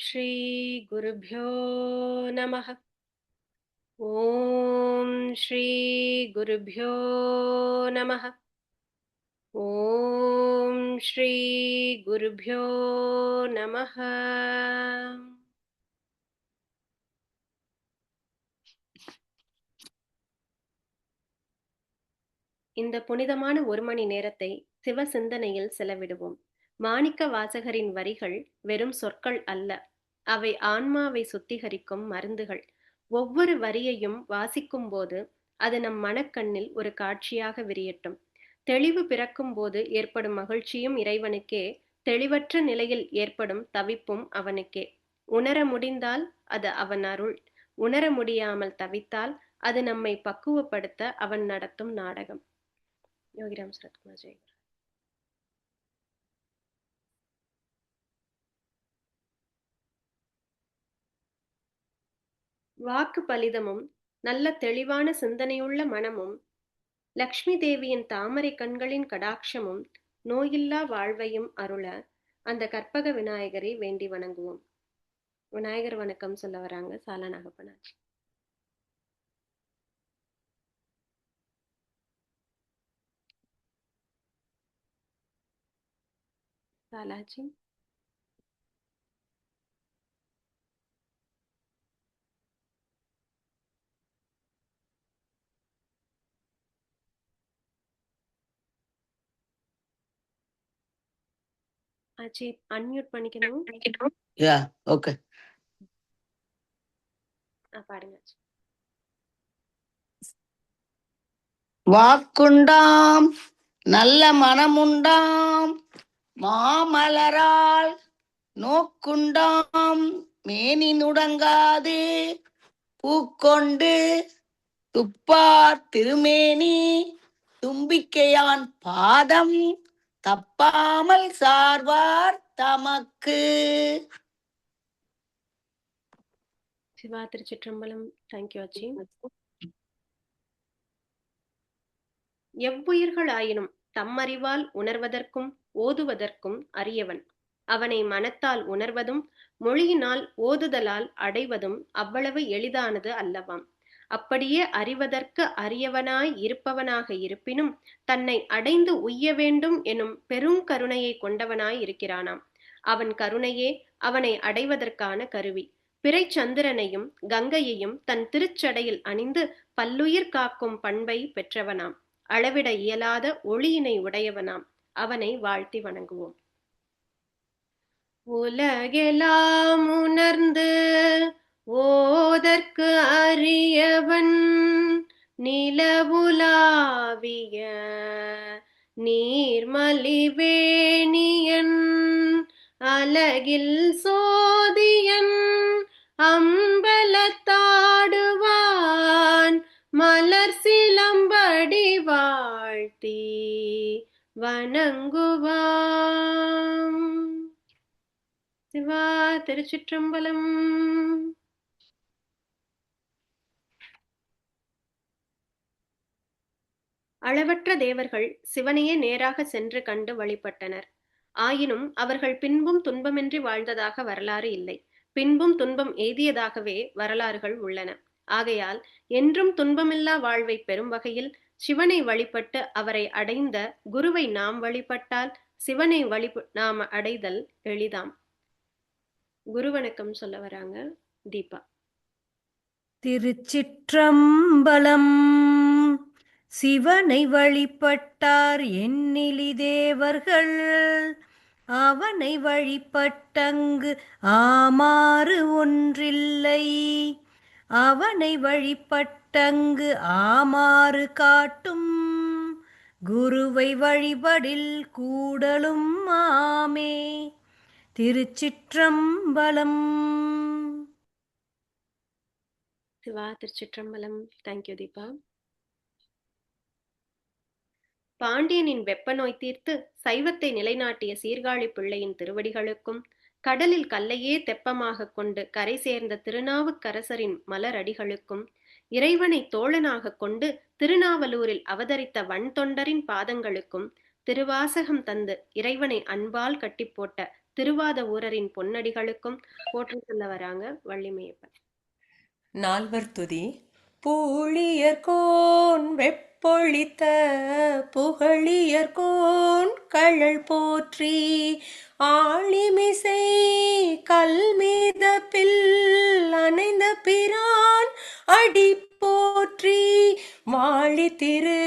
श्री गुरुभ्यो नमः। ओम श्री गुरुभ्यो नमः। ओम श्री गुरुभ्यो नमः। இந்த புனிதமான ஒரு மணி நேரத்தை சிவ சிந்தனையில் செலவிடுவோம். மாணிக்க வாசகரின் வரிகள் வெறும் சொற்கள் அல்ல, அவை ஆன்மாவை சுத்திகரிக்கும் மருந்துகள். ஒவ்வொரு வரியையும் வாசிக்கும் போது அது நம் மனக்கண்ணில் ஒரு காட்சியாக விரியட்டும். தெளிவு பிறக்கும் போது ஏற்படும் மகிழ்ச்சியும் இறைவனுக்கே, தெளிவற்ற நிலையில் ஏற்படும் தவிப்பும் அவனுக்கே. உணர முடிந்தால் அது அவன் அருள், உணர முடியாமல் தவித்தால் அது நம்மை பக்குவப்படுத்த அவன் நடத்தும் நாடகம். யோகிராம் சரத்குமார் ஜெய். வாக்கு பலிதமும் நல்ல தெளிவான சிந்தனையுள்ள மனமும் லக்ஷ்மி தேவியின் தாமரை கண்களின் கடாட்சமும் நோயில்லா வாழ்வையும் அருள அந்த கற்பக விநாயகரை வேண்டி வணங்குவோம். விநாயகர் வணக்கம் சொல்ல வராங்க சாலா நாகப்பனாச்சி. சாலாச்சி. ஆச்சி அன்மியூட் பண்ணிக்கணும். Yeah okay. பாருங்க ஆச்சி. வாக்குண்டாம் நல்ல மனமுண்டாம் மாமலரால் நோக்குண்டாம் மேனி நுடங்காது பூக்கொண்டு துப்பார் திருமேனி தும்பிக்கையான் பாதம் தப்பாமல் சார்வார் தமக்கு. சிவா திருச்சிற்றம்பலம். தேங்க்யூ ஆச்சி. எவ்வுயிர்கள் ஆயினும் தம்மறிவால் உணர்வதற்கும் ஓதுவதற்கும் அரியவன். அவனை மனத்தால் உணர்வதும் மொழியினால் ஓதுதலால் அடைவதும் அவ்வளவு எளிதானது அல்லவாம். அப்படியே அறிவதற்கு அரியவனாய் இருப்பவனாக இருப்பினும் தன்னை அடைந்து உய்ய வேண்டும் எனும் பெருங்கருணையை கொண்டவனாய் இருக்கிறானாம். அவன் கருணையே அவனை அடைவதற்கான கருவி. பிறைச்சந்திரனையும் கங்கையையும் தன் திருச்சடையில் அணிந்து பல்லுயிர் காக்கும் பண்பை பெற்றவனாம். அளவிட இயலாத ஒளியினை உடையவனாம். அவனை வாழ்த்தி வணங்குவோம். உலகெல்லாம் உணர்ந்து ஓதற்கு அரியவன் நிலவுலாவிய நீர்மலிவேணியன் அலகில் சோதியன் அம்பலத்தாடுவான் மலர் சிலம்படி வாழ்த்தி வணங்குவாம். சிவா திருச்சிற்றம்பலம். அளவற்ற தேவர்கள் சிவனையே நேராக சென்று கண்டு வழிபட்டனர். ஆயினும் அவர்கள் பின்பும் துன்பமின்றி வாழ்ந்ததாக வரலாறு இல்லை. பின்பும் துன்பம் எய்தியதாகவே வரலாறுகள் உள்ளன. ஆகையால் என்றும் துன்பமில்லா வாழ்வை பெறும் வகையில் சிவனை வழிபட்டு அவரை அடைந்த குருவை நாம் வழிபட்டால் சிவனை நாம் அடைதல் எளிதாம். குரு வணக்கம் சொல்ல வராங்க தீபா. திருச்சிற்றம்பலம். சிவனை வழிபட்டார் எண்ணிலி தேவர்கள், அவனை வழிபட்டங்கு ஆமாறு ஒன்றில்லை. அவனை வழிபட்டங்கு ஆமாறு காட்டும் குருவை வழிபடில் கூடலும் ஆமே. திருச்சிற்றம்பலம். சிவா திருச்சிற்றம்பலம். தேங்க்யூ தீபா. பாண்டியனின் வெப்ப நோய் தீர்த்து சைவத்தை நிலைநாட்டிய சீர்காழி பிள்ளையின் திருவடிகளுக்கும், கடலில் கல்லையே தெப்பமாக கொண்டு கரை சேர்ந்த திருநாவுக்கரசரின் மலரடிகளுக்கும், இறைவனை தோழனாக கொண்டு திருநாவலூரில் அவதரித்த வன்தொண்டரின் பாதங்களுக்கும், திருவாசகம் தந்து இறைவனை அன்பால் கட்டி போட்ட திருவாத ஊரரின் பொன்னடிகளுக்கும் போற்றி சொல்ல வராங்க வள்ளிமையப்பன். நால்வர் துதி. பூழியர்கோன் வெப்பொழித்த புகழியர்கோன் கழல் போற்றி, ஆழிமிசை கல்மீதப்பில் அணைந்த பிரான் அடி போற்றி, வாழி திரு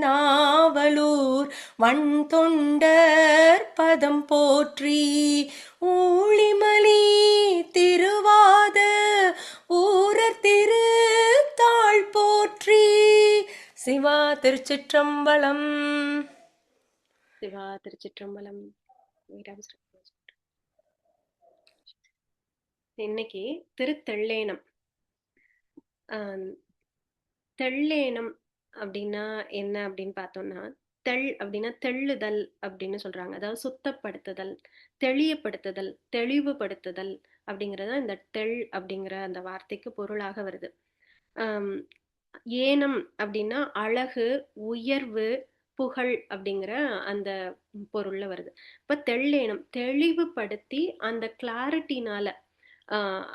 நாவலூர் வன் தொண்டர் பதம் போற்றி, ஊழிமலி திருவாத ஊரர் திரு தாழ் போற்றி. சிவா திருச்சிற்றம்பலம். சிவா திருச்சிற்றம்பலம். இன்னைக்கு திருத்தெள்ளேனம். தெள்ளேனம் அப்படின்னா என்ன அப்படின்னு பார்த்தோம்னா, அப்படின்னா தெள்ளுதல் அப்படின்னு சொல்றாங்க. அதாவது சுத்தப்படுத்துதல், தெளியப்படுத்துதல், தெளிவுபடுத்துதல் அப்படிங்கிறது இந்த அப்படிங்கிற அந்த வார்த்தைக்கு பொருளாக வருது. ஏனம் அப்படின்னா அழகு, உயர்வு, புகழ் அப்படிங்கிற அந்த பொருள்ல வருது. இப்ப தெள்ளேனம் தெளிவுபடுத்தி அந்த கிளாரிட்டினால,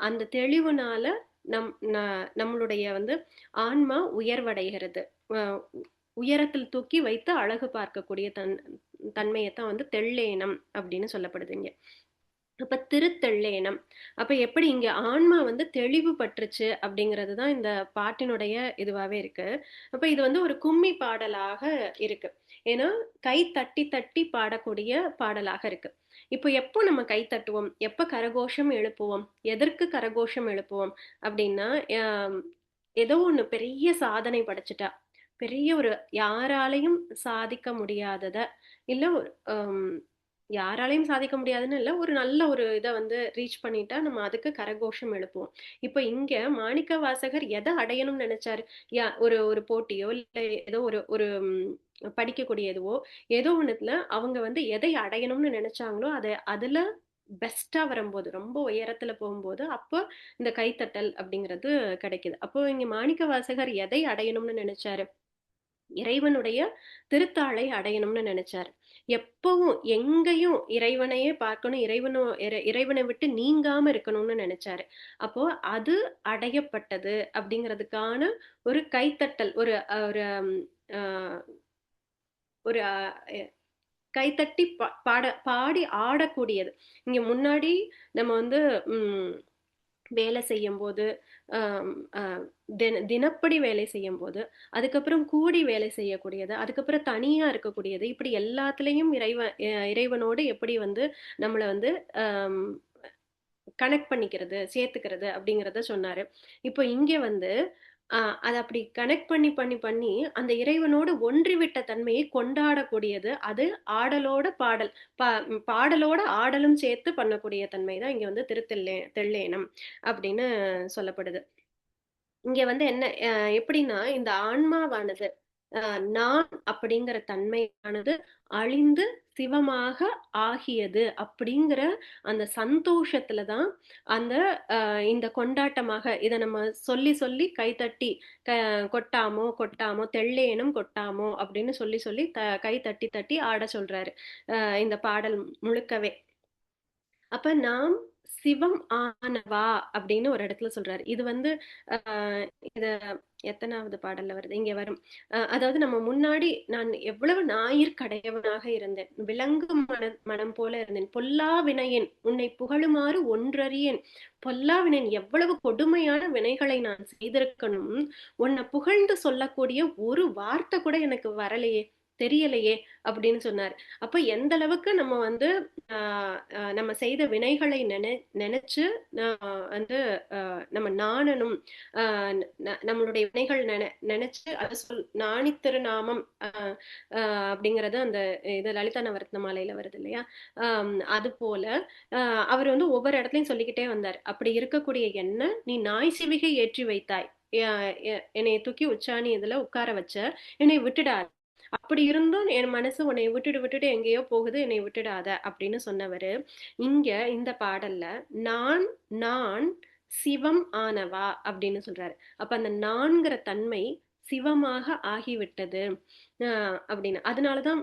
அந்த தெளிவுனால நம்மளுடைய ஆன்மா உயர்வடைகிறது. உயரத்தில் தூக்கி வைத்து அழகு பார்க்கக்கூடிய தன்மையத்தான் தெள்ளேனம் அப்படின்னு சொல்லப்படுது இங்க. அப்ப திருத்தெள்ளேனம். அப்ப எப்படி இங்க ஆன்மா தெளிவு பற்றுச்சு அப்படிங்கிறது தான் இந்த பாட்டினுடைய இதுவாவே இருக்கு. அப்ப இது ஒரு கும்மி பாடலாக இருக்கு. ஏன்னா கை தட்டி தட்டி பாடக்கூடிய பாடலாக இருக்கு. இப்போ எப்போ நம்ம கை தட்டுவோம், எப்ப கரகோஷம் எழுப்புவோம், எதற்கு கரகோஷம் எழுப்புவோம் அப்படின்னா, ஏதோ ஒண்ணு பெரிய சாதனை படைச்சிட்டா, பெரிய ஒரு யாராலையும் சாதிக்க முடியாதத, இல்ல ஒரு யாராலையும் சாதிக்க முடியாதுன்னு இல்ல, ஒரு நல்ல ஒரு இதை ரீச் பண்ணிட்டா நம்ம அதுக்கு கரகோஷம் எழுப்புவோம். இப்ப இங்க மாணிக்க வாசகர் எதை அடையணும்னு நினைச்சாரு? ஒரு ஒரு போட்டியோ இல்ல ஏதோ ஒரு ஒரு படிக்கக்கூடிய எதுவோ ஏதோ ஒண்ணுல அவங்க எதை அடையணும்னு நினைச்சாங்களோ அதுல பெஸ்டா வரும்போது, ரொம்ப உயரத்துல போகும்போது அப்போ இந்த கைத்தட்டல் அப்படிங்கிறது கிடைக்குது. அப்போ இங்க மாணிக்க வாசகர் எதை அடையணும்னு நினைச்சாரு? இறைவனுடைய திருத்தாளை அடையணும்னு நினைச்சாரு. எப்பவும் எங்கேயும் இறைவனையே பார்க்கணும், இறைவனை விட்டு நீங்காம இருக்கணும்னு நினைச்சாரு. அப்போ அது அடையப்பட்டது அப்படிங்கிறதுக்கான ஒரு கைத்தட்டல், ஒரு ஒரு ஒரு கைத்தட்டி பாடி ஆடக்கூடியது. இங்க முன்னாடி நம்ம வேலை செய்யும் போது, தினப்படி வேலை செய்யும் போது, அதுக்கப்புறம் கூடி வேலை செய்யக்கூடியது, அதுக்கப்புறம் தனியா இருக்கக்கூடியது, இப்படி எல்லாத்துலயும் இறைவனோடு எப்படி நம்மளை கனெக்ட் பண்ணிக்கிறது, சேர்த்துக்கிறது அப்படிங்கிறத சொன்னாரு. இப்போ இங்க அதை அப்படி கனெக்ட் பண்ணி பண்ணி பண்ணி அந்த இறைவனோடு ஒன்றிவிட்ட தன்மையை கொண்டாடக்கூடியது. அது ஆடலோட பாடல், பாடலோட ஆடலும் சேர்த்து பண்ணக்கூடிய தன்மை தான் இங்க தெள்ளேனம் அப்படின்னு சொல்லப்படுது. இங்க என்ன எப்படின்னா, இந்த ஆன்மாவானது நான் அப்படிங்கிற தன்மையானது அழிந்து சிவமாக ஆகியது அப்படிங்கிற அந்த சந்தோஷத்துலதான் அந்த இந்த கொண்டாட்டமாக இதை நம்ம சொல்லி சொல்லி கைத்தட்டி கொட்டாமோ கொட்டாமோ தெள்ளேனும் கொட்டாமோ அப்படின்னு சொல்லி சொல்லி கை தட்டி தட்டி ஆட சொல்றாரு இந்த பாடல் முழுக்கவே. அப்ப நாம் சிவம் ஆனவா அப்படின்னு ஒரு இடத்துல சொல்றாரு. இது இத எத்தனாவது பாடல்ல வருது? இங்க வரும். அதாவது நம்ம முன்னாடி நான் எவ்வளவு ஞாயிற்கடையவனாக இருந்தேன், விலங்கு மனம் போல இருந்தேன், பொல்லா வினையேன் உன்னை புகழுமாறு ஒன்றறியேன். பொல்லா வினையன், எவ்வளவு கொடுமையான வினைகளை நான் செய்திருக்கணும், உன்னை புகழ்ந்து சொல்லக்கூடிய ஒரு வார்த்தை கூட எனக்கு வரலையே, தெரியலையே அப்படின்னு சொன்னார். அப்ப எந்த அளவுக்கு நம்ம நம்ம செய்த வினைகளை நினைச்சு நம்ம நாணனும், நம்மளுடைய வினைகள் நினைச்சு அது நாணி திருநாமம் அப்படிங்கறது அந்த இது லலிதா நவரத்ன மாலையில வருது இல்லையா? அது போல அவர் ஒவ்வொரு இடத்துலயும் சொல்லிக்கிட்டே வந்தார். அப்படி இருக்கக்கூடிய என்ன நீ நாய் சிவிகை ஏற்றி வைத்தாய், என்னை தூக்கி உச்சாணி இதுல உட்கார வச்ச, என்னை விட்டுடாது, அப்படி இருந்தும் என் மனசு உன்னை விட்டுட்டு எங்கேயோ போகுது, என்னை விட்டுடாத அப்படின்னு சொன்னவரு இங்க இந்த பாடல்ல நான் நான் சிவம் ஆனவா அப்படின்னு சொல்றாரு. அப்ப அந்த நான்கிற தன்மை சிவமாக ஆகிவிட்டது அப்படின்னு. அதனாலதான்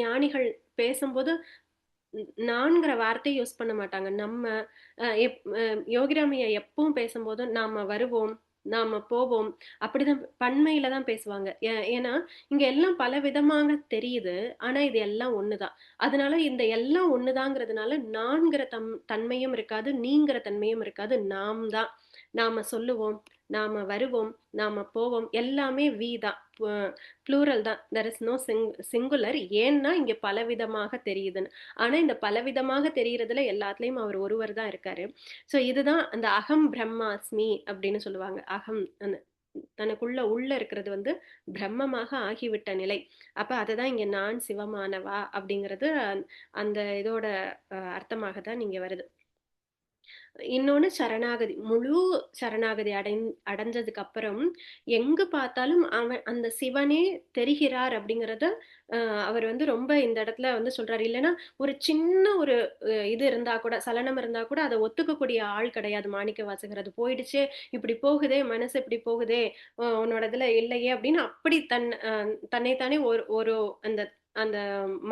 ஞானிகள் பேசும்போது நான்கிற வார்த்தையை யூஸ் பண்ண மாட்டாங்க. நம்ம யோகிராமையா எப்பவும் பேசும்போதும் நாம வருவோம், நாம போவோம், அப்படிதான் பன்மையில தான் பேசுவாங்க. ஏன்னா இங்க எல்லாம் பல விதமாக தெரியுது. ஆனா இது எல்லாம் ஒண்ணுதான். அதனால இந்த எல்லாம் ஒண்ணுதாங்கிறதுனால நான்கிற தன்மையும் இருக்காது, நீங்கிற தன்மையும் இருக்காது. நாம் தான். நாம சொல்லுவோம், நாம வருவோம், நாம போவோம், எல்லாமே வி தான். ப்ளூரல் தான். There is no singular. ஏன்னா இங்க பலவிதமாக தெரியுதுன்னு. ஆனா இந்த பலவிதமாக தெரியறதுல எல்லாத்துலயும் அவர் ஒருவர் தான் இருக்காரு. சோ இதுதான் அந்த அகம் பிரம்மாஸ்மி அப்படின்னு சொல்லுவாங்க. அகம் தனக்குள்ள உள்ள இருக்கிறது வந்து பிரம்மமாக ஆகிவிட்ட நிலை. அப்ப அதுதான் இங்க நான் சிவமானவா அப்படிங்கிறது அந்த இதோட அர்த்தமாக தான் இங்க வருது. இன்னொன்னு சரணாகதி. முழு சரணாகதி அடைஞ்சதுக்கு அப்புறம் எங்கு பார்த்தாலும் அவன் அந்த சிவனே தெரிகிறார் அப்படிங்கறத அவர் வந்து ரொம்ப இந்த இடத்துல வந்து சொல்றாரு. இல்லைன்னா ஒரு சின்ன ஒரு இது இருந்தா கூட, சலனம் இருந்தா கூட அதை ஒத்துக்கக்கூடிய ஆள் கிடையாது மாணிக்க வாசகர். அது போயிடுச்சே, இப்படி போகுதே மனசு, இப்படி போகுதே, உன்னோட இதுல இல்லையே அப்படின்னு அப்படி தன்னைத்தானே ஒரு ஒரு அந்த அந்த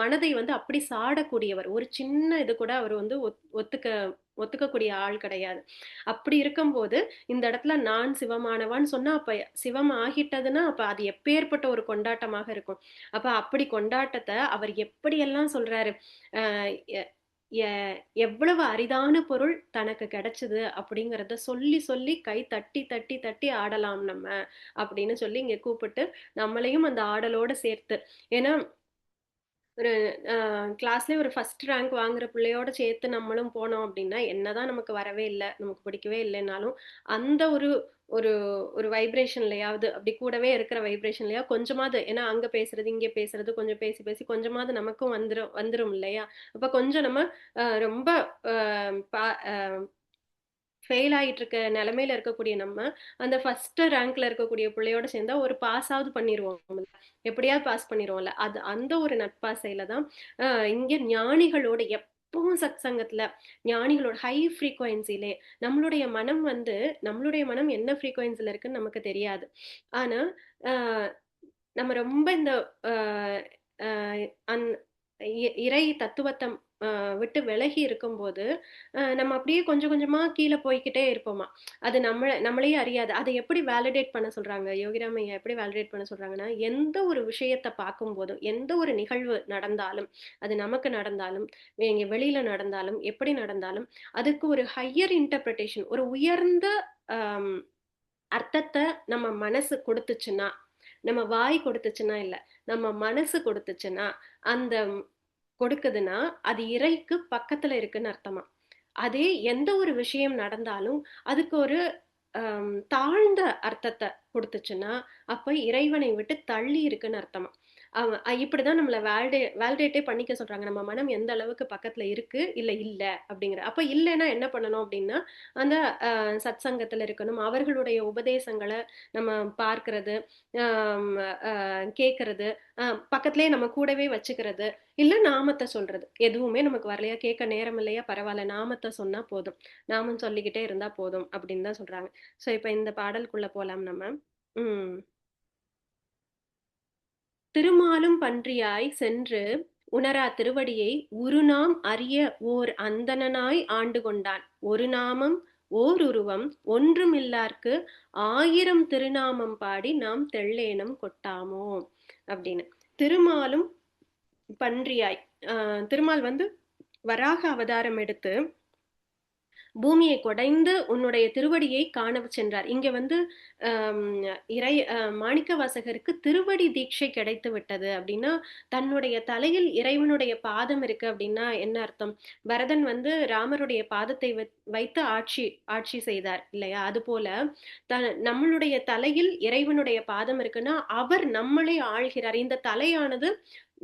மனதை வந்து அப்படி சாடக்கூடியவர். ஒரு சின்ன இது கூட அவர் வந்து ஒத்துக்கக்கூடிய ஆள் கிடையாது. அப்படி இருக்கும்போது இந்த இடத்துல நான் சிவமானவான்னு சொன்னா அப்ப சிவம் ஆகிட்டதுன்னா அப்ப அது எப்பேற்பட்ட ஒரு கொண்டாட்டமாக இருக்கும். அப்ப அப்படி கொண்டாட்டத்தை அவர் எப்படியெல்லாம் சொல்றாரு. அஹ் எ- எவ்வளவு அரிதான பொருள் தனக்கு கிடைச்சது அப்படிங்கறத சொல்லி சொல்லி கை தட்டி தட்டி தட்டி ஆடலாம் நம்ம அப்படின்னு சொல்லி இங்க கூப்பிட்டு நம்மளையும் அந்த ஆடலோட சேர்த்து. ஏன்னா ஒரு கிளாஸ்லயே ஒரு ஃபர்ஸ்ட் ரேங்க் வாங்குற பிள்ளையோட சேர்த்து நம்மளும் போனோம் அப்படின்னா என்னதான் நமக்கு வரவே இல்லை, நமக்கு பிடிக்கவே இல்லைன்னாலும் அந்த ஒரு ஒரு ஒரு வைப்ரேஷன்லயாவது அப்படி கூடவே இருக்கிற வைப்ரேஷன்லயா கொஞ்சமாவது, ஏன்னா அங்க பேசுறது இங்க பேசுறது கொஞ்சம் பேசி பேசி கொஞ்சமாவது நமக்கும் வந்துரும் இல்லையா. அப்ப கொஞ்சம் நம்ம ரொம்ப ஃபெயில் ஆயிட்டு இருக்க நிலைமையில இருக்கக்கூடிய நம்ம அந்த ஃபர்ஸ்ட் ரேங்க்ல இருக்கக்கூடிய பிள்ளையோட சேர்ந்தா ஒரு பாஸ் ஆவது பண்ணிடுவோம், எப்படியாவது பாஸ் பண்ணிடுவோம்ல. அது அந்த ஒரு நட்பாசையில தான் இங்க ஞானிகளோட எப்பவும் சத் சங்கத்துல ஞானிகளோட ஹை ஃப்ரீக்வன்சிலே நம்மளுடைய மனம் வந்து நம்மளுடைய மனம் என்ன ஃப்ரீக்வன்சில இருக்குன்னு நமக்கு தெரியாது. ஆனா ஆஹ் நம்ம ரொம்ப இந்த ஆஹ் ஆஹ் அந் இறை தத்துவத்தை விட்டு விலகி இருக்கும்போது நம்ம அப்படியே கொஞ்சம் கொஞ்சமா கீழே போய்க்கிட்டே இருப்போமா. அது நம்மளையே அறியாது. அதை எப்படி வேலிடேட் பண்ண சொல்றாங்க யோகிராமையா, எப்படி வேலிடேட் பண்ண சொல்றாங்கன்னா, எந்த ஒரு விஷயத்தை பார்க்கும் போதும், எந்த ஒரு நிகழ்வு நடந்தாலும், அது நமக்கு நடந்தாலும், இங்க வெளியில நடந்தாலும், எப்படி நடந்தாலும், அதுக்கு ஒரு ஹையர் இன்டர்பிரிட்டேஷன், ஒரு உயர்ந்த ஆம், அர்த்தத்தை நம்ம மனசு கொடுத்துச்சுன்னா, நம்ம வாய் கொடுத்துச்சுன்னா இல்ல, நம்ம மனசு கொடுத்துச்சுன்னா, அந்த கொடுக்குதுன்னா அது இறைக்கு பக்கத்துல இருக்குன்னு அர்த்தமா. அதே எந்த ஒரு விஷயம் நடந்தாலும் அதுக்கு ஒரு தாழ்ந்த அர்த்தத்தை கொடுத்துச்சுன்னா அப்ப இறைவனை விட்டு தள்ளி இருக்குன்னு அர்த்தமா. இப்படிதான் நம்மள வேலிடேட்டே பண்ணிக்க சொல்றாங்க. நம்ம மனம் எந்த அளவுக்கு பக்கத்துல இருக்கு இல்ல இல்ல அப்படிங்கிற. அப்ப இல்லைன்னா என்ன பண்ணணும் அப்படின்னா அந்த சத் சங்கத்துல இருக்கணும், அவர்களுடைய உபதேசங்களை நம்ம பார்க்கிறது, கேட்கறது, பக்கத்திலேயே நம்ம கூடவே வச்சுக்கிறது, இல்ல நாமத்தை சொல்றது. எதுவுமே நமக்கு வரலையா, கேட்க நேரம் இல்லையா, பரவாயில்ல, நாமத்தை சொன்னா போதும், நாமம் சொல்லிக்கிட்டே இருந்தா போதும் அப்படின்னு தான் சொல்றாங்க. சோ இப்ப இந்த பாடலுக்குள்ள போலாம் நம்ம. உம் திருமாலும் பன்றியாய் சென்று உணரா திருவடியை உருநாம் அறிய ஓர் அந்தணனாய் ஆண்டு கொண்டான். ஒரு நாமம் ஓர் உருவம் ஒன்றுமில்லார்க்கு ஆயிரம் திருநாமம் பாடி நாம் தெள்ளேனம் கொட்டாமோ அப்படின்னு. திருமாலும் பன்றியாய், திருமால் வந்து வராக அவதாரம் எடுத்து பூமியை கொடைந்து உன்னுடைய திருவடியை காண சென்றார். இங்க வந்து மாணிக்க வாசகருக்கு திருவடி தீட்சை கிடைத்து விட்டது அப்படின்னா தன்னுடைய தலையில் இறைவனுடைய பாதம் இருக்கு அப்படின்னா என்ன அர்த்தம்? பரதன் வந்து ராமருடைய பாதத்தை வைத்து ஆட்சி செய்தார் இல்லையா. அது போல நம்மளுடைய தலையில் இறைவனுடைய பாதம் இருக்குன்னா அவர் நம்மளை ஆள்கிறார். இந்த தலையானது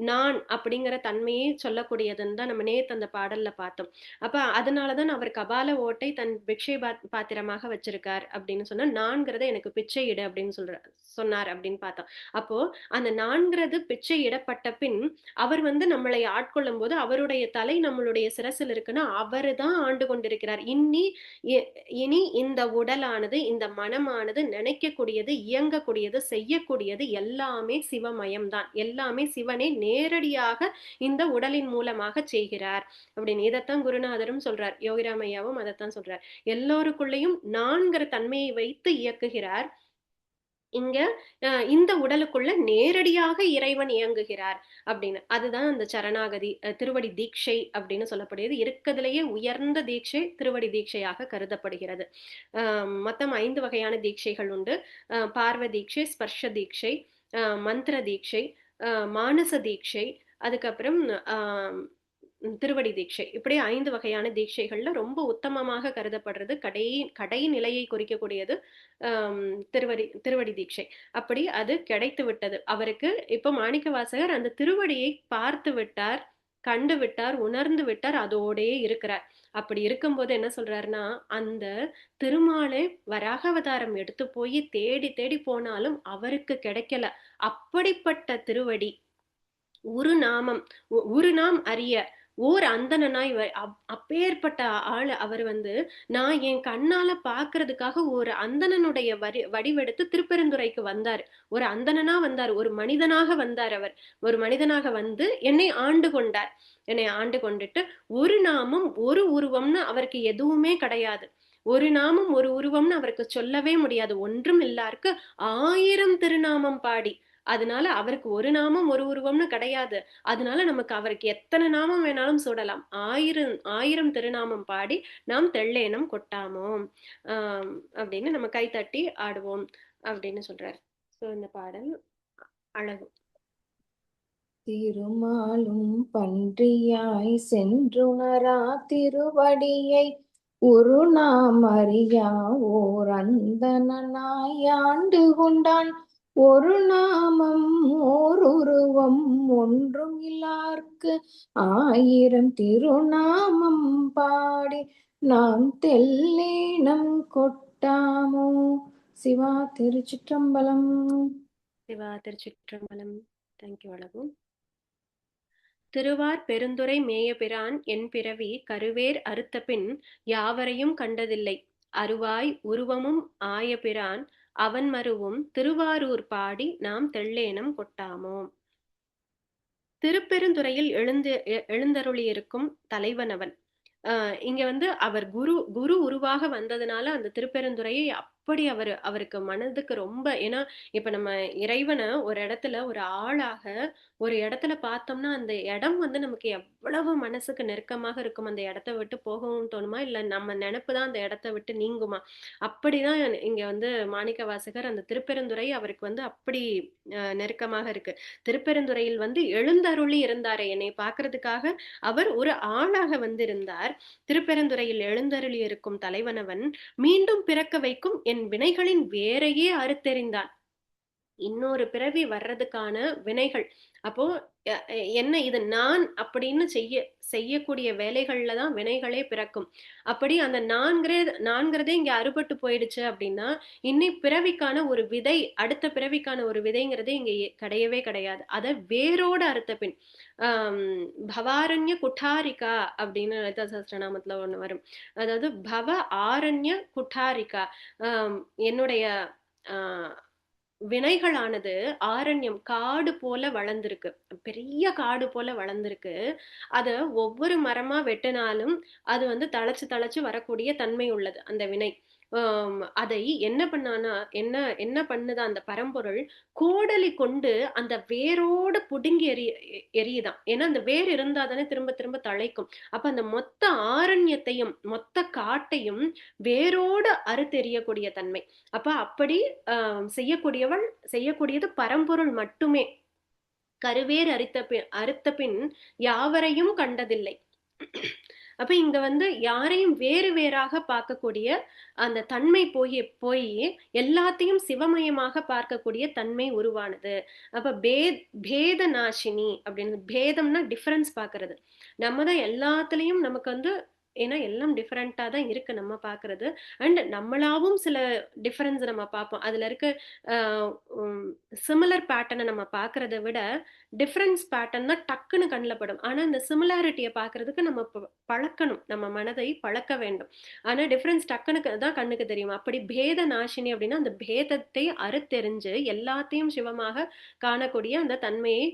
நான் அப்படிங்கிற தன்மையை சொல்லக்கூடியதுன்னு தான் நம்ம நேத்து அந்த பாடல்ல பார்த்தோம். அப்ப அதனாலதான் அவர் கபால ஓட்டை தன் பிக்ஷை பாத்திரமாக வச்சிருக்கார் அப்படின்னு சொன்னா, நான்கிறத எனக்கு பிச்சை இடு அப்படின்னு சொன்னார் அப்படின்னு பார்த்தோம். அப்போ அந்த நான்கிறது பிச்சை இடப்பட்ட பின் அவர் வந்து நம்மளை ஆட்கொள்ளும் போது அவருடைய தலை நம்மளுடைய சிரசில் இருக்குன்னா அவரு தான் ஆண்டு கொண்டிருக்கிறார். இனி இந்த உடலானது, இந்த மனமானது நினைக்கக்கூடியது, இயங்கக்கூடியது, செய்யக்கூடியது எல்லாமே சிவமயம் தான். எல்லாமே சிவனே நேரடியாக இந்த உடலின் மூலமாக செய்கிறார் அப்படின்னு. இதைத்தான் குருநாதரும் சொல்றார், யோகிராமையாவும் அதைத்தான் சொல்றார். எல்லோருக்குள்ளேயும் நான்கிற தன்மையை வைத்து இயக்குகிறார். இங்க இந்த உடலுக்குள்ள நேரடியாக இறைவன் இயங்குகிறார் அப்படின்னு. அதுதான் அந்த சரணாகதி, திருவடி தீட்சை அப்படின்னு சொல்லப்படுகிறது. இருக்கிறதுலேயே உயர்ந்த தீட்சை திருவடி தீட்சையாக கருதப்படுகிறது. மொத்தம் 5 வகையான தீட்சைகள் உண்டு. பார்வ தீட்சை, ஸ்பர்ஷ தீட்சை, மந்திர தீட்சை, மானச தீட்சை, அதுக்கப்புறம் திருவடி தீட்சை. இப்படி 5 வகையான தீட்சைகள்ல ரொம்ப உத்தமமாக கருதப்படுறது கடை நிலையை குறிக்கக்கூடியது திருவடி தீட்சை. அப்படி அது கிடைத்து விட்டது அவருக்கு. இப்ப மாணிக்கவாசகர் அந்த திருவடியை பார்த்து விட்டார், கண்டு விட்டார், உணர்ந்து விட்டார், அதோடே இருக்கிறார். அப்படி இருக்கும்போது என்ன சொல்றாருன்னா, அந்த திருமாலை வராக அவதாரம் எடுத்து போய் தேடி தேடி போனாலும் அவருக்கு கிடைக்கல. அப்படிப்பட்ட திருவடி, ஒரு நாம் அறிய ஓர் அந்தணனாய் அப்பேற்பட்ட ஆளு அவர் நான் என் கண்ணால பாக்குறதுக்காக ஒரு அந்தணனுடைய வடிவெடுத்து திருப்பெருந்துறைக்கு வந்தார். ஒரு அந்தணனா வந்தார், ஒரு மனிதனாக வந்தார். அவர் ஒரு மனிதனாக வந்து என்னை ஆண்டு கொண்டார். என்னை ஆண்டு கொண்டுட்டு ஒரு நாமம் ஒரு உருவம்னு அவருக்கு எதுவுமே கிடையாது. ஒரு நாமம் ஒரு உருவம்னு அவருக்கு சொல்லவே முடியாது. ஒன்றும் இல்லாருக்கு 1000 திருநாமம் பாடி. அதனால அவருக்கு ஒரு நாமம் ஒரு உருவம்னு கிடையாது. அதனால நமக்கு அவருக்கு எத்தனை நாமம் வேணாலும் சூடலாம். 1000 திருநாமம் பாடி நாம் தெள்ளேனம் கொட்டாமோம் அப்படின்னு நம்ம கைத்தட்டி ஆடுவோம் அப்படின்னு சொல்றாரு. சோ இந்த பாடல் அழகு. திருமாலும் பன்றியாய் சென்றுணரா திருவடியை ஒரு நாம் அறியா ஓர் அந்தணனாய் ஆண்டு கொண்டான். ஒரு நாமம் ஓர் உருவம் ஒன்றும் இல்லார்க்கு 1000 திருநாமம் பாடி நாம் தெள்ளேனம் கொட்டாமோ. சிவா திருச்சிற்றம்பலம். சிவா திருச்சிற்றம்பலம். தேங்க்யூ அழகு. திருவார் பெருந்துரை மேயபிரான் என் பிறவி கருவேர் அறுத்தபின் யாவரையும் கண்டதில்லை. அருவாய் உருவமும் ஆயபிரான் அவன் மருவும் திருவாரூர் பாடி நாம் தெள்ளேனம் கொட்டாமோ. திருப்பெருந்துறையில் எழுந்தருளியிருக்கும் தலைவன் அவன். இங்க அவர் குரு உருவாக வந்ததுனால அந்த திருப்பெருந்துறையை அப்படி அவருக்கு மனதுக்கு ரொம்ப, ஏன்னா இப்ப நம்ம இறைவனை ஒரு இடத்துல ஒரு ஆளாக ஒரு இடத்துல பார்த்தோம்னா அந்த இடம் நமக்கு எவ்வளவு மனசுக்கு நெருக்கமாக இருக்கும். அந்த இடத்த விட்டு போகவும் தோணுமா, இல்ல நம்ம நினைப்புதான் அந்த இடத்த விட்டு நீங்குமா? அப்படிதான் இங்க மாணிக்கவாசகர் அந்த திருப்பெருந்துறை அவருக்கு அப்படி நெருக்கமாக இருக்கு. திருப்பெருந்துறையில் எழுந்தருளி இருந்தாரே, என்னை பார்க்கறதுக்காக அவர் ஒரு ஆளாக வந்திருந்தார். திருப்பெருந்துறையில் எழுந்தருளி இருக்கும் தலைவனவன் மீண்டும் பிறக்க வைக்கும் என் வினைகளின் வேறையே அறுத்தெறிந்தான். இன்னொரு பிறவி வர்றதுக்கான வினைகள். அப்போ என்ன இது நான் அப்படின்னு செய்யக்கூடிய வேலைகள்ல தான் வினைகளே பிறக்கும். அப்படி அந்த நான்கிறதே இங்க அறுபட்டு போயிடுச்சு அப்படின்னா இன்னி பிறவிக்கான ஒரு விதை, அடுத்த பிறவிக்கான ஒரு விதைங்கிறதே இங்க கிடையவே கிடையாது. அதை வேரோட அறுத்த பின் பவாரண்ய குட்டாரிகா அப்படின்னு லலிதா சஹஸ்ரநாமத்துல ஒண்ணு வரும். அதாவது பவ ஆரண்ய குட்டாரிகா, என்னுடைய வினைகளானது ஆரண்யம் காடு போல வளர்ந்திருக்கு, பெரிய காடு போல வளர்ந்திருக்கு. அத ஒவ்வொரு மரமா வெட்டினாலும் அது தழைச்சு வரக்கூடிய தன்மை உள்ளது அந்த வினை. அதை என்ன பண்ணானா என்ன பண்ணுதா அந்த பரம்பொருள், கோடலி கொண்டு அந்த வேரோட புடுங்கி எரியுதான். ஏன்னா அந்த வேர் இருந்தா தானே திரும்ப திரும்ப தழைக்கும். அப்ப அந்த மொத்த ஆரண்யத்தையும் மொத்த காட்டையும் வேரோட அறுத்தெறியக்கூடிய தன்மை. அப்ப அப்படி செய்யக்கூடியது பரம்பொருள் மட்டுமே. கருவேர் அறுத்த பின் யாவரையும் கண்டதில்லை. அப்ப இங்க யாரையும் வேறு வேறாக பார்க்கக்கூடிய அந்த தன்மை போய் எல்லாத்தையும் சிவமயமாக பார்க்கக்கூடிய தன்மை உருவானது. அப்ப பேத நாசினி அப்படின்னு, பேதம்னா டிஃபரன்ஸ் பார்க்கறது. நம்ம தான் எல்லாத்துலயும் நமக்கு ஏன்னா எல்லாம் டிஃப்ரெண்ட்டாக தான் இருக்கு நம்ம பார்க்கறது. அண்ட் நம்மளாவும் சில டிஃபரன்ஸ் நம்ம பார்ப்போம். அதில் இருக்க சிமிலர் பேட்டர்னை நம்ம பார்க்கறத விட டிஃப்ரென்ஸ் பேட்டர்ன் தான் டக்குன்னு கண்ணில் படும். ஆனால் இந்த சிமிலாரிட்டியை பார்க்கறதுக்கு நம்ம பழக்கணும், நம்ம மனதை பழக்க வேண்டும். ஆனால் டிஃப்ரென்ஸ் டக்குன்னு தான் கண்ணுக்கு தெரியும். அப்படி பேத நாசினி அப்படின்னா அந்த பேதத்தை அறுத்தெறிஞ்சு எல்லாத்தையும் சிவமாக காணக்கூடிய அந்த தன்மையை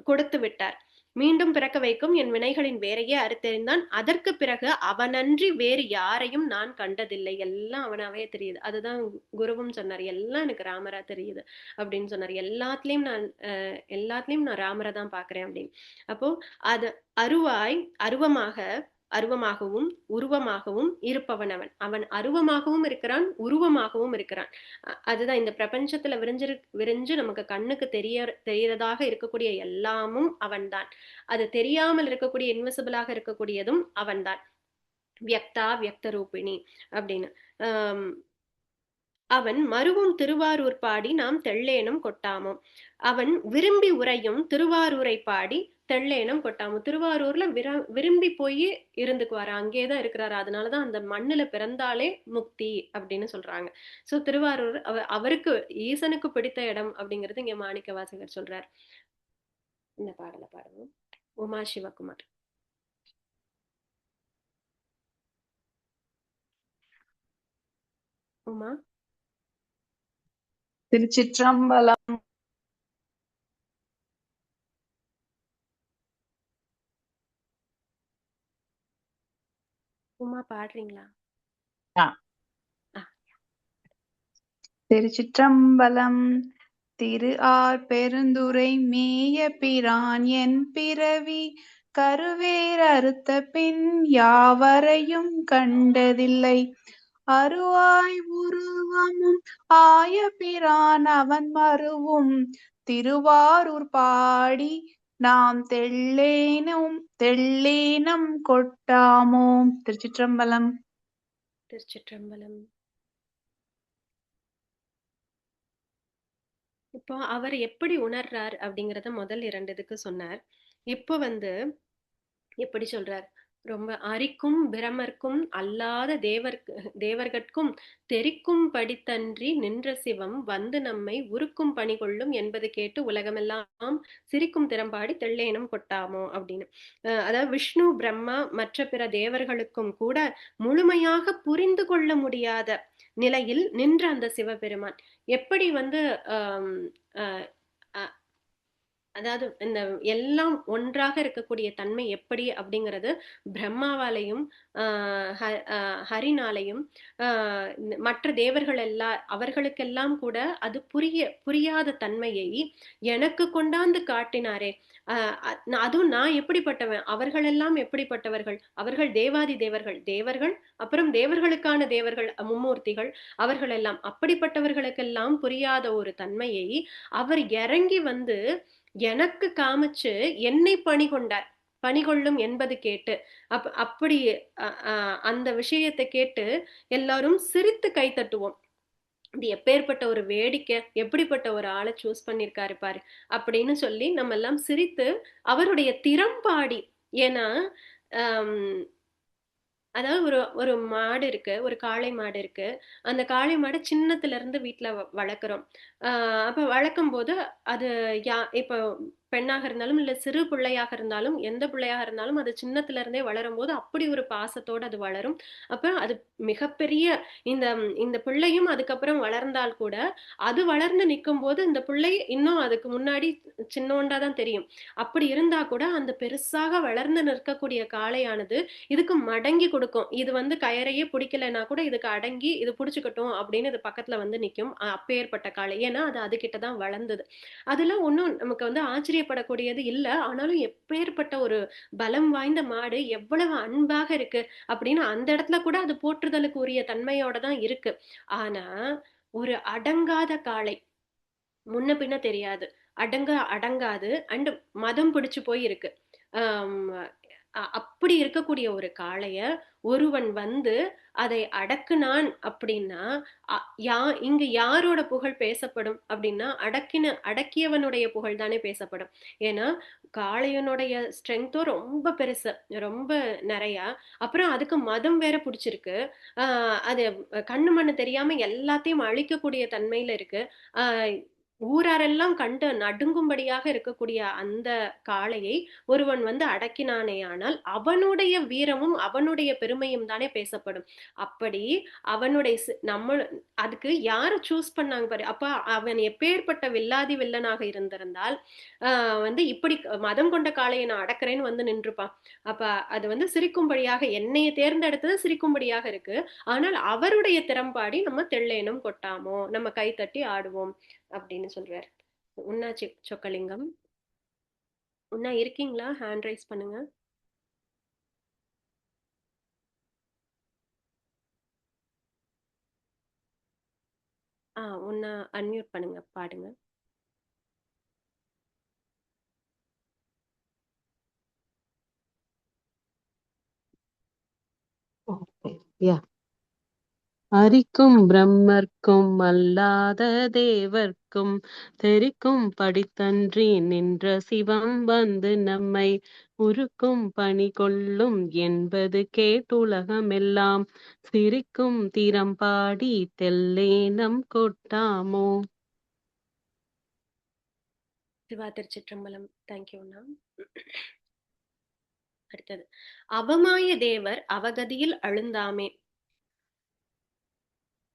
கொடுத்து விட்டார். மீண்டும் பிறக்க வைக்கும் என் வினைகளின் வேறையே அறுத்தெறிந்தான். அதற்கு பிறகு அவனன்றி வேறு யாரையும் நான் கண்டதில்லை. எல்லாம் அவனாவே தெரியுது. அதுதான் குருவும் சொன்னார், எல்லாம் எனக்கு ராமரா தெரியுது அப்படின்னு சொன்னார். எல்லாத்துலயும் நான் ராமரை தான் பாக்குறேன் அப்படின்னு. அப்போ அது அருவமாகவும் உருவமாகவும் இருப்பவன் அவன். அவன் அருவமாகவும் இருக்கிறான், உருவமாகவும் இருக்கிறான். அதுதான் இந்த பிரபஞ்சத்துல விரிஞ்சு நமக்கு கண்ணுக்கு தெரியறதாக இருக்கக்கூடிய எல்லாமும் அவன்தான். அது தெரியாமல் இருக்கக்கூடிய இன்விசிபிளாக இருக்கக்கூடியதும் அவன்தான். வியக்தா வியக்த ரூபிணி அப்படின்னு. அவன் மருவும் திருவாரூர் பாடி நாம் தெள்ளேனும் கொட்டாமோ. அவன் விரும்பி உரையும் திருவாரூரை பாடி தெள்ளேனும் கொட்டாமோ. திருவாரூர்ல விரும்பி போய் இருந்துக்குவாரு, அங்கேதான் இருக்கிறாரு. அதனாலதான் அந்த மண்ணுல பிறந்தாலே முக்தி அப்படின்னு சொல்றாங்க. சோ திருவாரூர் அவருக்கு ஈசனுக்கு பிடித்த இடம் அப்படிங்கிறது இங்க மாணிக்க வாசகர் சொல்றார். இந்த பாடலை பாடுவோம். உமா சிவகுமார். உமா. திருச்சிற்றம்பலம். உமா பாடுறீங்களா? திருச்சிற்றம்பலம். திரு ஆர் பெருந்துரை மேய பிரான் என் பிறவி கருவேர் அறுத்த பின் யாவரையும் கண்டதில்லை. அருவாய் உருவமும் ஆய பிரான் அவன் மருவும் திருவாரூர் பாடி நாம் தெள்ளேனம் கொட்டாமோ. திருச்சிற்றம்பலம். திருச்சிற்றம்பலம். இப்போ அவர் எப்படி உணர்றார் அப்படிங்கறத முதல் 2 இதுக்கு சொன்னார். இப்போ எப்படி சொல்றார்? ரொம்ப அரிக்கும் பிரமர்க்கும் அல்லாத தேவர்கட்கும் தெரிக்கும் படித்தன்றி நின்ற சிவம் வந்து நம்மை உருக்கும் பணி கொள்ளும் என்பது கேட்டு உலகமெல்லாம் சிரிக்கும் திறம்பாடி தெள்ளேனும் கொட்டாமோ அப்படின்னு. அதாவது விஷ்ணு பிரம்மா மற்ற பிற தேவர்களுக்கும் கூட முழுமையாக புரிந்து கொள்ள முடியாத நிலையில் நின்ற அந்த சிவபெருமான் எப்படி அதாவது இந்த எல்லாம் ஒன்றாக இருக்கக்கூடிய தன்மை எப்படி அப்படிங்கிறது பிரம்மாவாலையும் ஹரினாலையும் மற்ற தேவர்கள் அவர்களுக்கெல்லாம் கூட அது புரியாத தன்மையை எனக்கு கொண்டாந்து காட்டினாரே. அதுவும் நான் எப்படிப்பட்டவன், அவர்கள் எல்லாம் எப்படிப்பட்டவர்கள், அவர்கள் தேவாதி தேவர்கள், அப்புறம் தேவர்களுக்கான தேவர்கள் மும்மூர்த்திகள், அவர்கள் எல்லாம் அப்படிப்பட்டவர்களுக்கெல்லாம் புரியாத ஒரு தன்மையை அவர் இறங்கி எனக்கு காமிச்சு என்னை பணிகொள்ளும் என்பது கேட்டு அப்படி அந்த விஷயத்தை கேட்டு எல்லாரும் சிரித்து கை தட்டுவோம். இது எப்பேற்பட்ட ஒரு வேடிக்கை, எப்படிப்பட்ட ஒரு ஆளை சூஸ் பண்ணிருக்காரு பாரு அப்படின்னு சொல்லி நம்ம எல்லாம் சிரித்து அவருடைய திறம்பாடி. ஏன்னா அதாவது ஒரு மாடு இருக்கு, ஒரு காளை மாடு இருக்கு. அந்த காளை மாடு சின்னத்துல இருந்து வீட்டுல வளர்க்குறோம். அப்ப வளர்க்கும் போது அது இப்ப பெண்ணாக இருந்தாலும் இல்ல சிறு பிள்ளையாக இருந்தாலும் எந்த பிள்ளையாக இருந்தாலும் அது சின்னத்துல இருந்தே வளரும் போது அப்படி ஒரு பாசத்தோடு அது வளரும். அப்ப அது மிகப்பெரிய இந்த பிள்ளையும் அதுக்கப்புறம் வளர்ந்தால் கூட அது வளர்ந்து நிற்கும் போது இந்த பிள்ளை இன்னும் அதுக்கு முன்னாடி சின்னோண்டாதான் தெரியும். அப்படி இருந்தா கூட அந்த பெருசாக வளர்ந்து நிற்கக்கூடிய காளையானது இதுக்கு மடங்கி கொடுக்கும். இது கயரையே பிடிக்கலைன்னா கூட இதுக்கு அடங்கி இது பிடிச்சுக்கட்டும் அப்படின்னு இது பக்கத்துல நிற்கும். அப்பேற்பட்ட காளை. ஏன்னா அது அதுகிட்டதான் வளர்ந்தது. அதெல்லாம் ஒன்றும் நமக்கு ஆச்சரியப்படக்கூடியது இல்லை. ஆனாலும் எப்பேற்பட்ட ஒரு பலம் வாய்ந்த மாடு, எவ்வளவு அன்பாக இருக்கு அப்படின்னு அந்த இடத்துல கூட அது போற்றுதலுக்கு உரிய தன்மையோட தான் இருக்கு. ஆனா ஒரு அடங்காத காளை, முன்ன பின்ன தெரியாது, அடங்காது அண்ட் மதம் பிடிச்சு போய் இருக்கு. அப்படி இருக்கக்கூடிய ஒரு காளைய ஒருவன் வந்து அதை அடக்குனான் அப்படின்னா, இங்க யாரோட புகழ் பேசப்படும் அப்படின்னா, அடக்கியவனுடைய புகழ் தானே பேசப்படும். ஏன்னா காளையனுடைய ஸ்ட்ரென்த்தும் ரொம்ப பெருசு, ரொம்ப நிறையா. அப்புறம் அதுக்கு மதம் வேற பிடிச்சிருக்கு. அது கண்ணு மண்ணு தெரியாம எல்லாத்தையும் அழிக்கக்கூடிய தன்மையில இருக்கு. ஆஹ் ஊராரெல்லாம் கண்டு நடுங்கும்படியாக இருக்கக்கூடிய அந்த காளையை ஒருவன் வந்து அடக்கினானேயானால் அவனுடைய வீரமும் அவனுடைய பெருமையும் தானே பேசப்படும். அப்படி அவனுடைய அதுக்கு யாரு சூஸ் பண்ணாங்க பாரு. அப்ப அவன் எப்பேற்பட்ட வில்லாதி வில்லனாக இருந்திருந்தால் வந்து இப்படி மதம் கொண்ட காளையை நான் அடக்கிறேன்னு வந்து நின்றுப்பான். அப்ப அது வந்து சிரிக்கும்படியாக, என்னைய தேர்ந்தெடுத்தது சிரிக்கும்படியாக இருக்கு. ஆனால் அவருடைய திறம்பாடி நம்ம தெள்ளேனும் கொட்டாமோ, நம்ம கை தட்டி ஆடுவோம் அப்படின்னு சொல்றாரு. உன்னா சொக்கலிங்கம், உன்னா இருக்கீங்களா? ஹேண்ட் ரைஸ் பண்ணுங்க. உன்னா அன்மியூட் பண்ணுங்க, பாடுங்க. அரிக்கும் பிரம்மர்க்கும் அல்லாத தேவர்க்கும் தெரிக்கும் படித்தன்றி நின்ற சிவம் வந்து நம்மை உருக்கும் பணி கொள்ளும் என்பது கேட்டுலகமெல்லாம் சிரிக்கும் தீரம் பாடி தெல்லேனம் கொட்டாமோ. சிவா திருச்சிற்றம்பலம். தேங்க்யூண்ணா. அடுத்தது, அவமாய தேவர் அவகதியில் அழுந்தாமே.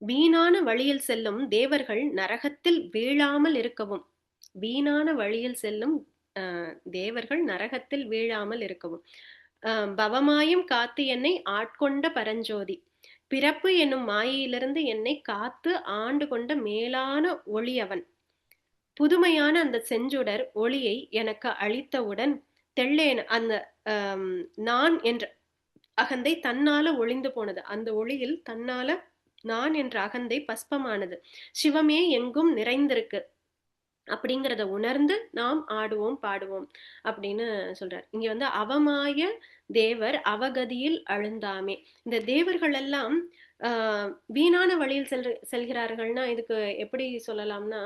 வீணான வழியில் செல்லும் தேவர்கள் நரகத்தில் வீழாமல் இருக்கவும், வீணான வழியில் செல்லும் தேவர்கள் நரகத்தில் வீழாமல் இருக்கவும். பவமாயும் காத்து என்னை ஆட்கொண்ட பரஞ்சோதி, பிறப்பு என்னும் மாயையிலிருந்து என்னை காத்து ஆண்டு கொண்ட மேலான ஒளியவன். புதுமையான அந்த செஞ்சுடர் ஒளியை எனக்கு அளித்தவுடன் தெள்ளேன் அந்த நான் என்ற அகந்தை தன்னால ஒளிந்து போனது. அந்த ஒளியில் தன்னால நான் என்ற அகந்தை பஸ்பமானது. சிவமே எங்கும் நிறைந்திருக்கு அப்படிங்கிறத உணர்ந்து நாம் ஆடுவோம் பாடுவோம் அப்படின்னு சொல்றார். இங்க வந்து அவமாய தேவர் அவகதியில் அழுந்தாமே. இந்த தேவர்கள் எல்லாம் வீணான வழியில் செல்கிறார்கள்னா இதுக்கு எப்படி சொல்லலாம்னா,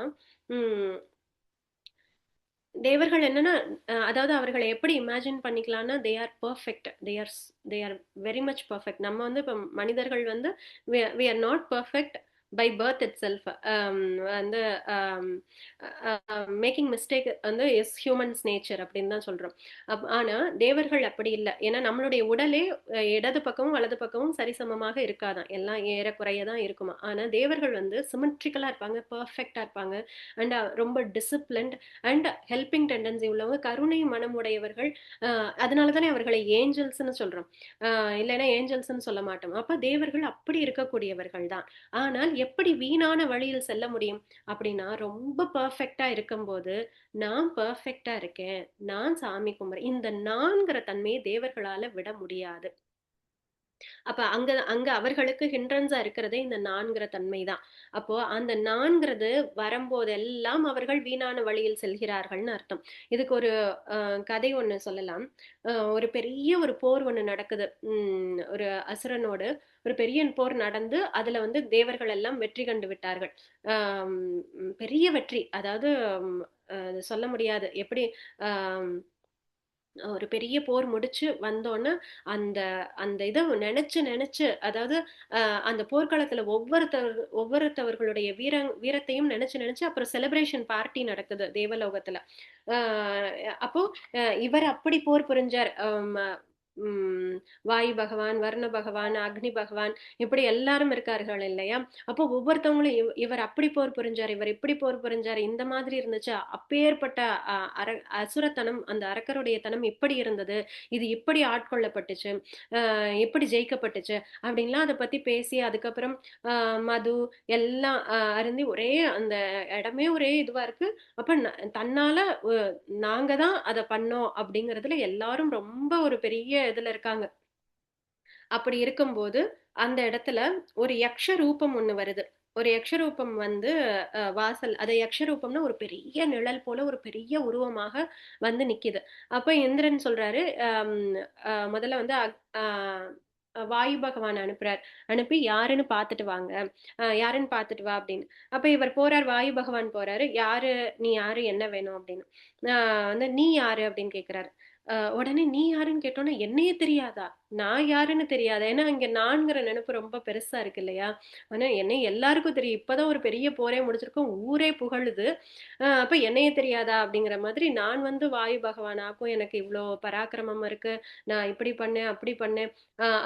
தேவர்கள் என்னன்னா, அதாவது அவர்களை எப்படி இமேஜின் பண்ணிக்கலாம்னா, they are perfect, they are very much perfect. நம்ம வந்து இப்போ மனிதர்கள் வந்து we are not perfect by birth itself. வந்து மேக்கிங் மிஸ்டேக் வந்து இஸ் ஹியூமன்ஸ் நேச்சர் அப்படின்னு தான் சொல்றோம். ஆனா தேவர்கள் அப்படி இல்லை. ஏன்னா நம்மளுடைய உடலே இடது பக்கமும் வலது பக்கமும் சரிசமமாக இருக்காதான், எல்லாம் ஏறக்குறைய தான் இருக்குமா. ஆனா தேவர்கள் வந்து சிமெட்ரிக்கலா இருப்பாங்க, பர்ஃபெக்டா இருப்பாங்க, அண்ட் ரொம்ப டிசிப்ளின்ட் அண்ட் ஹெல்பிங் டெண்டன்சி உள்ளவங்க, கருணை மனம் உடையவர்கள். அதனாலதானே அவர்களை ஏஞ்சல்ஸ்ன்னு சொல்றோம், இல்லைன்னா ஏஞ்சல்ஸ்ன்னு சொல்ல மாட்டோம். அப்ப தேவர்கள் அப்படி இருக்கக்கூடியவர்கள் தான். ஆனால் எப்படி வீணான வழியில் செல்ல முடியும் அப்படின்னா, ரொம்ப பர்ஃபெக்டா இருக்கும்போது நான் பர்ஃபெக்டா இருக்கேன், நான் சாமி கும்பிட்றேன், இந்த நான்கிற தன்மையை தேவர்களால விட முடியாது. அப்ப அங்க அவர்களுக்கு ஹிண்ட்ரன்ஸா இருக்கிறதே இந்த நான்கிற தன்மை தான். அப்போ அந்த நான்கிறது வரும்போதெல்லாம் அவர்கள் வீணான வழியில் செல்கிறார்கள்னு அர்த்தம். இதுக்கு ஒரு கதை ஒண்ணு சொல்லலாம். ஒரு பெரிய ஒரு போர் ஒண்ணு நடக்குது. ஒரு அசுரனோடு ஒரு பெரிய போர் நடந்து அதுல வந்து தேவர்கள் எல்லாம் வெற்றி கண்டு விட்டார்கள். பெரிய வெற்றி, அதாவது சொல்ல முடியாது எப்படி. ஒரு பெரிய போர் முடிச்சு வந்தோன்னு அந்த அந்த இதை நினைச்சு அதாவது அந்த போர்க்களத்துல ஒவ்வொருத்தவர்களுடைய வீரத்தையும் நினைச்சு அப்புறம் செலிப்ரேஷன் பார்ட்டி நடக்குது தேவலோகத்துல. அப்போ இவர் அப்படி போர் புரிஞ்சார். வாயு பகவான், வர்ண பகவான், அக்னி பகவான், இப்படி எல்லாரும் இருக்கார்கள் இல்லையா. அப்போ ஒவ்வொருத்தவங்களும் இவர் அப்படி போர் புரிஞ்சார், இவர் இப்படி போர் புரிஞ்சார், இந்த மாதிரி இருந்துச்சு, அப்பேற்பட்ட அசுரத்தனம், அந்த அரக்கருடைய தனம் இப்படி இருந்தது, இது இப்படி ஆட்கொள்ளப்பட்டுச்சு, எப்படி ஜெயிக்கப்பட்டுச்சு அப்படின்லாம் அதை பத்தி பேசி அதுக்கப்புறம் மது எல்லாம் அருந்தி ஒரே அந்த இடமே ஒரே இதுவா இருக்கு. அப்ப தன்னால நாங்க தான் அதை பண்ணோம் அப்படிங்கறதுல எல்லாரும் ரொம்ப ஒரு பெரிய இதுல இருக்காங்க. அப்படி இருக்கும்போது அந்த இடத்துல ஒரு யக்ஷ ரூபம் ஒண்ணு வருது. ஒரு யக்ஷரூபம் வந்து வாசல், அது யக்ஷரூபம்னா ஒரு பெரிய நிழல் போல ஒரு பெரிய உருவமாக வந்து நிக்குது. அப்ப இந்திரன் சொல்றாரு, முதல்ல வந்து வாயு பகவான் அனுப்புறார். அனுப்பி யாருன்னு பார்த்துட்டு வாங்க, யாருன்னு பார்த்துட்டு வா அப்படின்னு. அப்ப இவர் போறார், வாயு பகவான் போறாரு. யாரு, நீ யாரு, என்ன வேணும் அப்படின்னு. வந்து நீ யாரு அப்படின்னு கேக்குறாரு. உடனே நீ யாருன்னு கேட்டோன்னா என்னையே தெரியாதா, நான் யாருன்னு தெரியாதா, ஏன்னா இங்க நான்கிற நினைப்பு ரொம்ப பெருசா இருக்கு இல்லையா. ஆனா என்னை எல்லாருக்கும் தெரியும், இப்பதான் ஒரு பெரிய போரே முடிச்சிருக்கோம், ஊரே புகழுது. அப்ப என்னையே தெரியாதா அப்படிங்கிற மாதிரி, நான் வந்து வாயு பகவானாக்கும் எனக்கு இவ்வளோ பராக்கிரமம் இருக்கு, நான் இப்படி பண்ணேன் அப்படி பண்ணேன்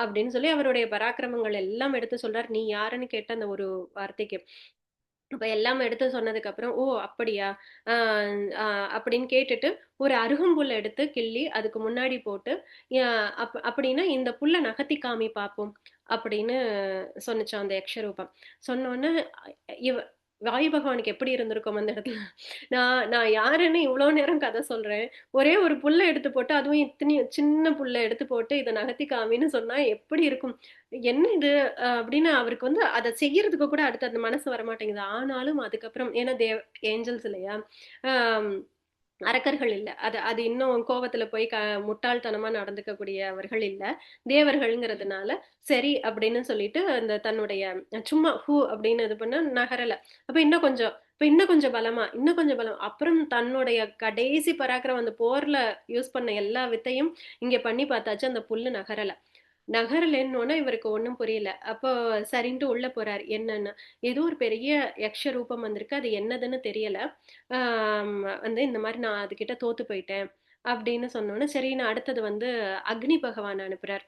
அப்படின்னு சொல்லி அவருடைய பராக்கிரமங்கள் எல்லாம் எடுத்து சொல்றார். நீ யாருன்னு கேட்ட அந்த ஒரு வார்த்தைக்கு. அப்ப எல்லாம் எடுத்து சொன்னதுக்கு அப்புறம், ஓ அப்படியா, அப்படின்னு கேட்டுட்டு ஒரு அருகம்புல்ல எடுத்து கிள்ளி அதுக்கு முன்னாடி போட்டு, அப்படின்னா இந்த புல்ல நகர்த்தி காமி பார்ப்போம் அப்படின்னு சொன்னுச்சாம் அந்த யக்ஷரூபம். சொன்னோன்னே இவ வாயு பகவானுக்கு எப்படி இருந்திருக்கும் அந்த இடத்துல. நான் யாருன்னு இவ்வளவு நேரம் கதை சொல்றேன், ஒரே ஒரு புல்ல எடுத்து போட்டு, அதுவும் இத்தனை சின்ன புல்ல எடுத்து போட்டு இதை நகர்த்தி காமின்னு சொன்னா எப்படி இருக்கும், என்ன இது அப்படின்னு அவருக்கு வந்து அதை செய்யறதுக்கு கூட அடுத்து அந்த மனசு வரமாட்டேங்குது. ஆனாலும் அதுக்கப்புறம், ஏன்னா ஏஞ்சல்ஸ் இல்லையா, ஆஹ் அரக்கர்கள் இல்ல. அது அது இன்னும் கோவத்துல போய் முட்டாள்தனமா நடந்துக்கக்கூடியவர்கள் இல்ல, தேவர்கள்ங்கிறதுனால சரி அப்படின்னு சொல்லிட்டு அந்த தன்னுடைய சும்மா ஹூ அப்படின்னு இது பண்ண நகரல. அப்ப இன்னும் கொஞ்சம் பலமா, இன்னும் கொஞ்சம் பலம், அப்புறம் தன்னுடைய கடைசி பராக்கிரம் அந்த போர்ல யூஸ் பண்ண எல்லா வித்தையும் இங்க பண்ணி பார்த்தாச்சு, அந்த புல்லு நகரல. நகரலன்னோன்னா இவருக்கு ஒண்ணும் புரியல. அப்போ சரின்ட்டு உள்ள போறாரு. என்னன்னா, ஏதோ ஒரு பெரிய யக்ஷ ரூபம் வந்திருக்கு, அது என்னதுன்னு தெரியல. வந்து இந்த மாதிரி நான் அதுகிட்ட தோத்து போயிட்டேன் அப்படின்னு சொன்னோன்னே, சரின்னு அடுத்தது வந்து அக்னி பகவான் அனுப்புறார்.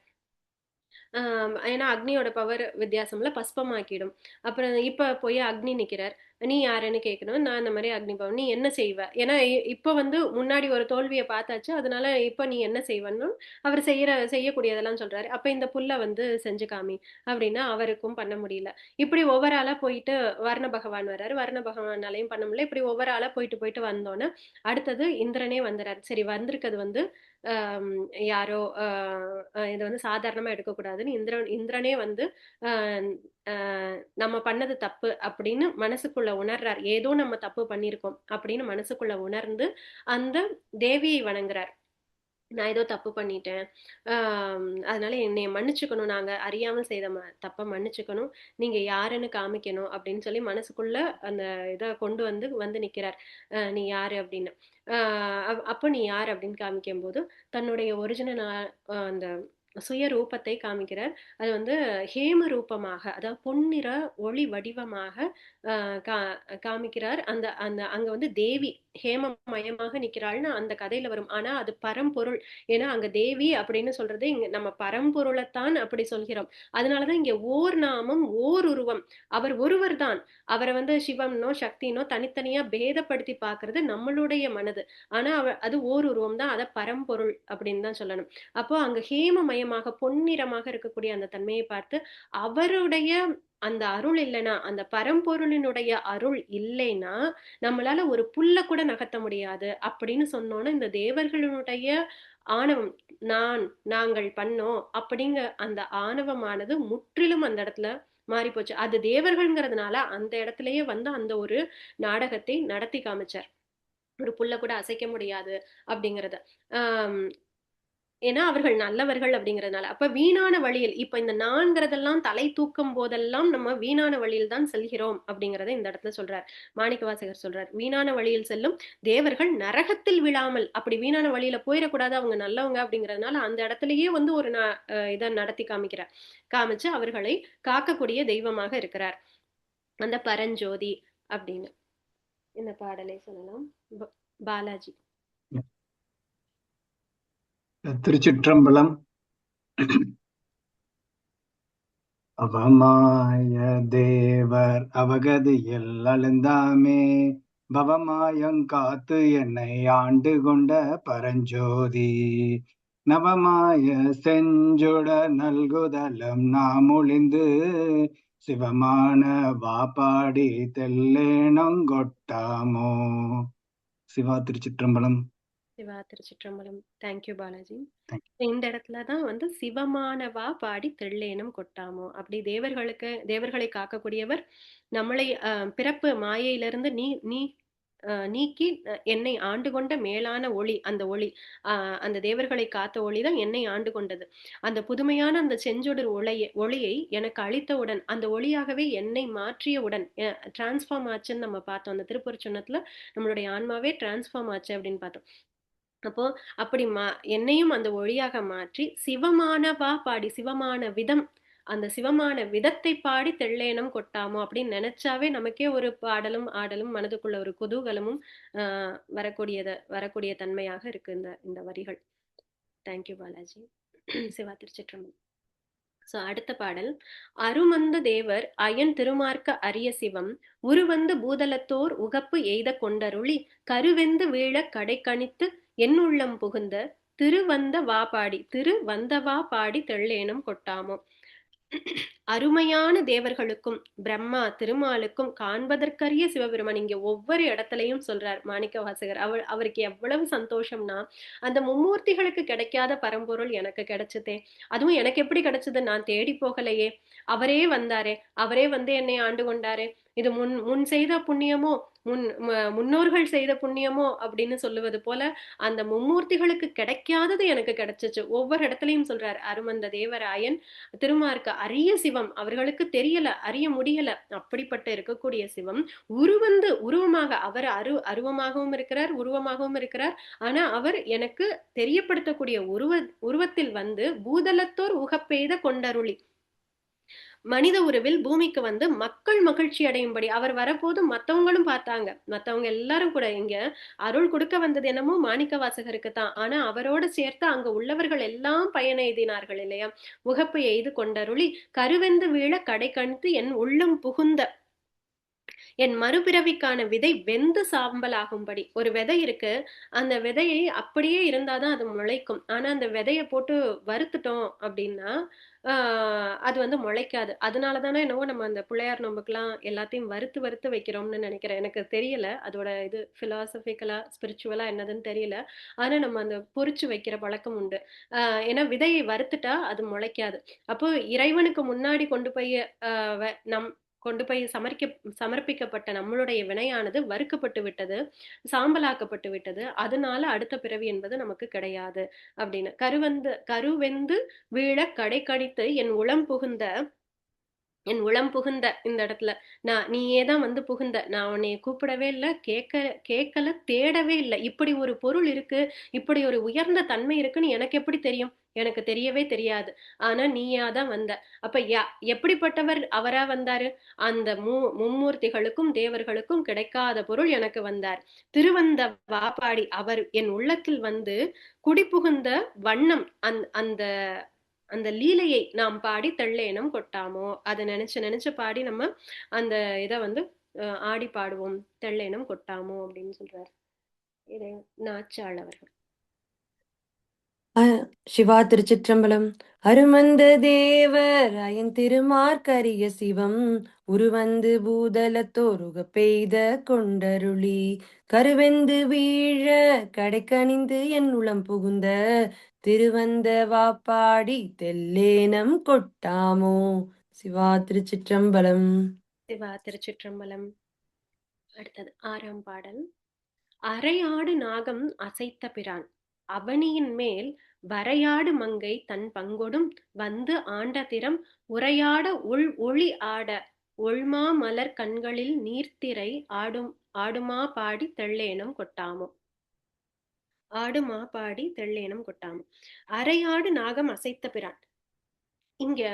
ஏன்னா அக்னியோட பவர் வித்தியாசம்ல பஸ்பமாக்கிடும். அப்புறம் இப்ப போய் அக்னி நிக்கிறார். நீ யாருன்னு கேட்கணும். நான் இந்த மாதிரி அக்னி பவன், நீ என்ன செய்வ, ஏன்னா இப்ப வந்து முன்னாடி ஒரு தோல்வியை பார்த்தாச்சு, அதனால இப்ப நீ என்ன செய்வன்னு அவர் செய்யக்கூடியதெல்லாம் சொல்றாரு. அப்ப இந்த புல்ல வந்து செஞ்சு காமி அப்படின்னா அவருக்கும் பண்ண முடியல. இப்படி ஒவ்வொரு ஆளா போயிட்டு வர்ண பகவான் வர்றாரு. வர்ண பகவானாலையும் பண்ண முடியல. இப்படி ஒவ்வொரு ஆளா போயிட்டு போயிட்டு வந்தோன்னே அடுத்தது இந்திரனே வந்துறாரு. சரி, வந்திருக்கிறது வந்து யாரோ, இதை வந்து சாதாரணமா எடுக்கக்கூடாதுன்னு இந்திரனே வந்து நம்ம பண்ணது தப்பு அப்படின்னு மனசுக்குள்ள உணர்றார். ஏதோ நம்ம தப்பு பண்ணியிருக்கோம் அப்படின்னு மனசுக்குள்ள உணர்ந்து அந்த தேவியை வணங்குறார். நான் ஏதோ தப்பு பண்ணிட்டேன், அதனால என்னைய மன்னிச்சுக்கணும், நாங்க அறியாமல் செய்த தப்ப மன்னிச்சுக்கணும், நீங்க யாருன்னு காமிக்கணும் அப்படின்னு சொல்லி மனசுக்குள்ள அந்த இதை கொண்டு வந்து வந்து நிக்கிறார். நீ யாரு அப்படின்னு. அப்போ நீ யார் அப்படின்னு காமிக்கும் போது தன்னுடைய ஒரிஜினல் அந்த சுய ரூபத்தை காமிக்கிறார். அது வந்து ஹேம ரூபமாக, அதாவது பொன்னிற ஒளி வடிவமாக காமிக்கிறார். அந்த அந்த அங்க வந்து தேவி ஹேமமயமாக நிக்கிறாள்னு அந்த கதையில வரும். ஆனா அது பரம்பொருள். ஏன்னா அங்க தேவி அப்படின்னு சொல்றது இங்க நம்ம பரம்பொருளைத்தான் அப்படி சொல்கிறோம். அதனாலதான் இங்க ஓர் நாமம் ஓர் உருவம், அவர் ஒருவர் தான். அவரை வந்து சிவம்னோ சக்தினோ தனித்தனியா பேதப்படுத்தி பார்க்கிறது நம்மளுடைய மனது. ஆனா அது ஓர் உருவம் தான், அதை பரம்பொருள் அப்படின்னு தான் சொல்லணும். அப்போ அங்க ஹேமமயமாக பொன்னிறமாக இருக்கக்கூடிய அந்த தன்மையை பார்த்து, அவருடைய அந்த அருள் இல்லைன்னா, அந்த பரம்பொருளினுடைய அருள் இல்லைன்னா நம்மளால ஒரு புல்ல கூட நகர்த்த முடியாது அப்படின்னு சொன்னோன்னா, இந்த தேவர்களுடைய ஆணவம், நாங்கள் பண்ணோம் அப்படிங்க அந்த ஆணவமானது முற்றிலும் அந்த இடத்துல மாறி போச்சு. அது தேவர்கள்ங்கிறதுனால அந்த இடத்துலயே வந்து அந்த ஒரு நாடகத்தை நடத்தி காமிச்சார். ஒரு புல்ல கூட அசைக்க முடியாது அப்படிங்கறத. ஆஹ் ஏன்னா அவர்கள் நல்லவர்கள் அப்படிங்கறதுனால. அப்ப வீணான வழியில், இப்ப இந்த நான்கிறதெல்லாம் தலை தூக்கும் போதெல்லாம் நம்ம வீணான வழியில் தான் செல்கிறோம் அப்படிங்கறத இந்த இடத்துல சொல்றார். மாணிக்கவாசகர் சொல்றார், வீணான வழியில் செல்லும் தேவர்கள் நரகத்தில் விழாமல், அப்படி வீணான வழியில போயிடக்கூடாது, அவங்க நல்லவங்க அப்படிங்கறதுனால அந்த இடத்துலயே வந்து ஒரு இதை நடத்தி காமிச்சு அவர்களை காக்கக்கூடிய தெய்வமாக இருக்கிறார் அந்த பரஞ்சோதி அப்படின்னு இந்த பாடலை சொல்லலாம். பாலாஜி. திருச்சிற்றம்பலம். அவமாய தேவர் அவகதியில் அழுந்தாமே, பவமாயங்காத்து என்னை ஆண்டு கொண்ட பரஞ்சோதி, நவமாய செஞ்சுட நல்குதலம் நாம் ஒளிந்து, சிவமான வாப்பாடி தெல்லேனங்கொட்டாமோ. சிவா. திருச்சிற்றம்பலம். சிவா திருச்சிற்றம்பலம். தேங்க்யூ பாலாஜி. Thank இந்த இடத்துல தான் வந்து சிவமானவா பாடி தெள்ளேனம் கொட்டாமோ, அப்படி தேவர்களை காக்கக்கூடியவர் நம்மளை பிறப்பு மாயையிலிருந்து நீக்கி என்னை ஆண்டு கொண்ட மேலான ஒளி, அந்த ஒளி அந்த தேவர்களை காத்த ஒளிதான் என்னை ஆண்டு கொண்டது. அந்த புதுமையான அந்த செஞ்சொடர் ஒளியை எனக்கு அளித்தவுடன், அந்த ஒளியாகவே என்னை மாற்றியவுடன் டிரான்ஸ்ஃபார்ம் ஆச்சுன்னு நம்ம பார்த்தோம். அந்த திருப்பொருட்சொன்னத்துல நம்மளுடைய ஆன்மாவே டிரான்ஸ்ஃபார்ம் ஆச்சு அப்படின்னு பார்த்தோம். அப்போ அப்படி என்னையும் அந்த ஒளியாக மாற்றி சிவமானவா பாடி, சிவமான விதம், அந்த சிவமான விதத்தை பாடி தெள்ளேனம் கொட்டாமோ அப்படின்னு நினைச்சாவே நமக்கே ஒரு பாடலும் ஆடலும் மனதுக்குள்ள ஒரு குதூகலமும் வரக்கூடிய தன்மையாக இருக்கு இந்த வரிகள். தேங்க்யூ பாலாஜி. சிவா திருச்சிற்றம்பலம். சோ அடுத்த பாடல், அருமந்த தேவர் அயன் திருமார்க்க அரிய சிவம் உருவந்து பூதலத்தோர் உகப்பு எய்த கொண்டருளி கருவெந்து வீழ கடை கணித்து என் உள்ளம் புகுந்த திருவந்த வா பாடி தெள்ளேனம் கொட்டாமோ. அருமையான தேவர்களுக்கும் பிரம்மா திருமாலுக்கும் காண்பதற்கரிய சிவபெருமான் இங்க ஒவ்வொரு இடத்துலயும் சொல்றார் மாணிக்க வாசகர். அவருக்கு எவ்வளவு சந்தோஷம்னா, அந்த மும்மூர்த்திகளுக்கு கிடைக்காத பரம்பொருள் எனக்கு கிடைச்சதே, அதுவும் எனக்கு எப்படி கிடைச்சது, நான் தேடி போகலையே, அவரே வந்தாரே, அவரே வந்து என்னை ஆண்டு கொண்டாரே, இது முன் செய்த புண்ணியமோ, முன்னோர்கள் செய்த புண்ணியமோ அப்படின்னு சொல்லுவது போல அந்த மும்மூர்த்திகளுக்கு கிடைக்காதது எனக்கு கிடைச்சிச்சு. ஒவ்வொரு இடத்துலயும் சொல்றார், அருமந்த தேவர் அயன் திருமார்க்க அரிய சிவம் அவர்களுக்கு தெரியல, அறிய முடியல, அப்படிப்பட்ட இருக்கக்கூடிய சிவம் உருவமாக அவர் அருவமாகவும் இருக்கிறார், உருவமாகவும் இருக்கிறார். ஆனா அவர் எனக்கு தெரியப்படுத்தக்கூடிய உருவத்தில் வந்து பூதலத்தோர் உகப்பெய்த கொண்டருளி, மனித உருவில் பூமிக்கு வந்து மக்கள் மகிழ்ச்சி அடையும்படி அவர் வரப்போது மத்தவங்களும் பார்த்தாங்க. மத்தவங்க எல்லாரும் கூட இங்க அருள் கொடுக்க வந்தது என்னமோ மாணிக்க வாசகருக்கு தான். ஆனா அவரோட சேர்த்து அங்க உள்ளவர்கள் எல்லாம் பயன் எய்தினார்கள் இல்லையா. உகப்பு எய்து கொண்டருளி கருவெந்து வீழ கடை கணித்து என் உள்ளம் புகுந்த, என் மறுபிறவிக்கான விதை வெந்து சாம்பலாகும்படி. ஒரு விதை இருக்கு, அந்த விதையை அப்படியே இருந்தாதான் அது முளைக்கும். ஆனா அந்த விதையை போட்டு வறுத்துட்டோம் அப்படின்னா அது வந்து முளைக்காது. அதனாலதானே என்னவோ நம்ம அந்த பிள்ளையார் நோம்புக்கெல்லாம் எல்லாத்தையும் வறுத்து வைக்கிறோம்னு நினைக்கிறேன். எனக்கு தெரியல அதோட இது பிலாசபிக்கலா ஸ்பிரிச்சுவலா என்னதுன்னு தெரியல. ஆனா நம்ம அந்த பொறிச்சு வைக்கிற பழக்கம் உண்டு. ஏன்னா விதையை வறுத்துட்டா அது முளைக்காது. அப்போ இறைவனுக்கு முன்னாடி கொண்டு போய் சமர்ப்பிக்கப்பட்ட நம்மளுடைய வினையானது வறுக்கப்பட்டு விட்டது, சாம்பலாக்கப்பட்டு விட்டது. அதனால அடுத்த பிறவி என்பது நமக்கு கிடையாது அப்படின்னு. கருவெந்து வீழ கடை கணித்து என் உளம் புகுந்த இந்த இடத்துல நீயேதான் வந்து புகுந்த, நான் உன்னைய கூப்பிடவே இல்லை, கேட்கல, தேடவே இல்லை. இப்படி ஒரு பொருள் இருக்கு, இப்படி ஒரு உயர்ந்த தன்மை இருக்குன்னு எனக்கு எப்படி தெரியும்? எனக்கு தெரியவே தெரியாது. ஆனா நீயாதான் வந்த. அப்ப எப்படிப்பட்டவர் அவரா வந்தாரு? அந்த மும்மூர்த்திகளுக்கும் தேவர்களுக்கும் கிடைக்காத பொருள் எனக்கு வந்தார். திருவந்த வாப்பாடி, அவர் என் உள்ளத்தில் வந்து குடிபுகுந்த வண்ணம் அந்த லீலையை நாம் பாடி தெள்ளேனம் கொட்டாமோ. அதை நினைச்சு பாடி நம்ம அந்த இதை வந்து ஆடி பாடுவோம், தெள்ளேனம் கொட்டாமோ அப்படின்னு சொல்றாரு இதை நாச்சாள் அவர்கள். சிவா திருச்சிற்றம்பலம். அருமந்த தேவர் அயன் திருமார்க்கரிய சிவம் உருவந்து பூதலத்தோருக பெய்த கொண்டருளி கருவெந்து வீழ கடைக்கணிந்து என் உளம் புகுந்த திருவந்த வாப்பாடி தெல்லேனம் கொட்டாமோ. சிவா திருச்சிற்றம்பலம். சிவா திருச்சிற்றம்பலம். அடுத்தது 6ஆம் பாடல். அரையாடு நாகம் அசைத்த பிரான் அவனியின் மேல் வரையாடு மங்கை தன் பங்கொடும் வந்து ஆண்ட திறம் உரையாட ஒளி ஆட ஒள்மா மலர் கண்களில் நீர்த்திரை ஆடுமா பாடி தெள்ளேனம் கொட்டாமோ. ஆடுமா பாடி தெள்ளேனம் கொட்டாமோ. அரையாடு நாகம் அசைத்த பிரான். இங்க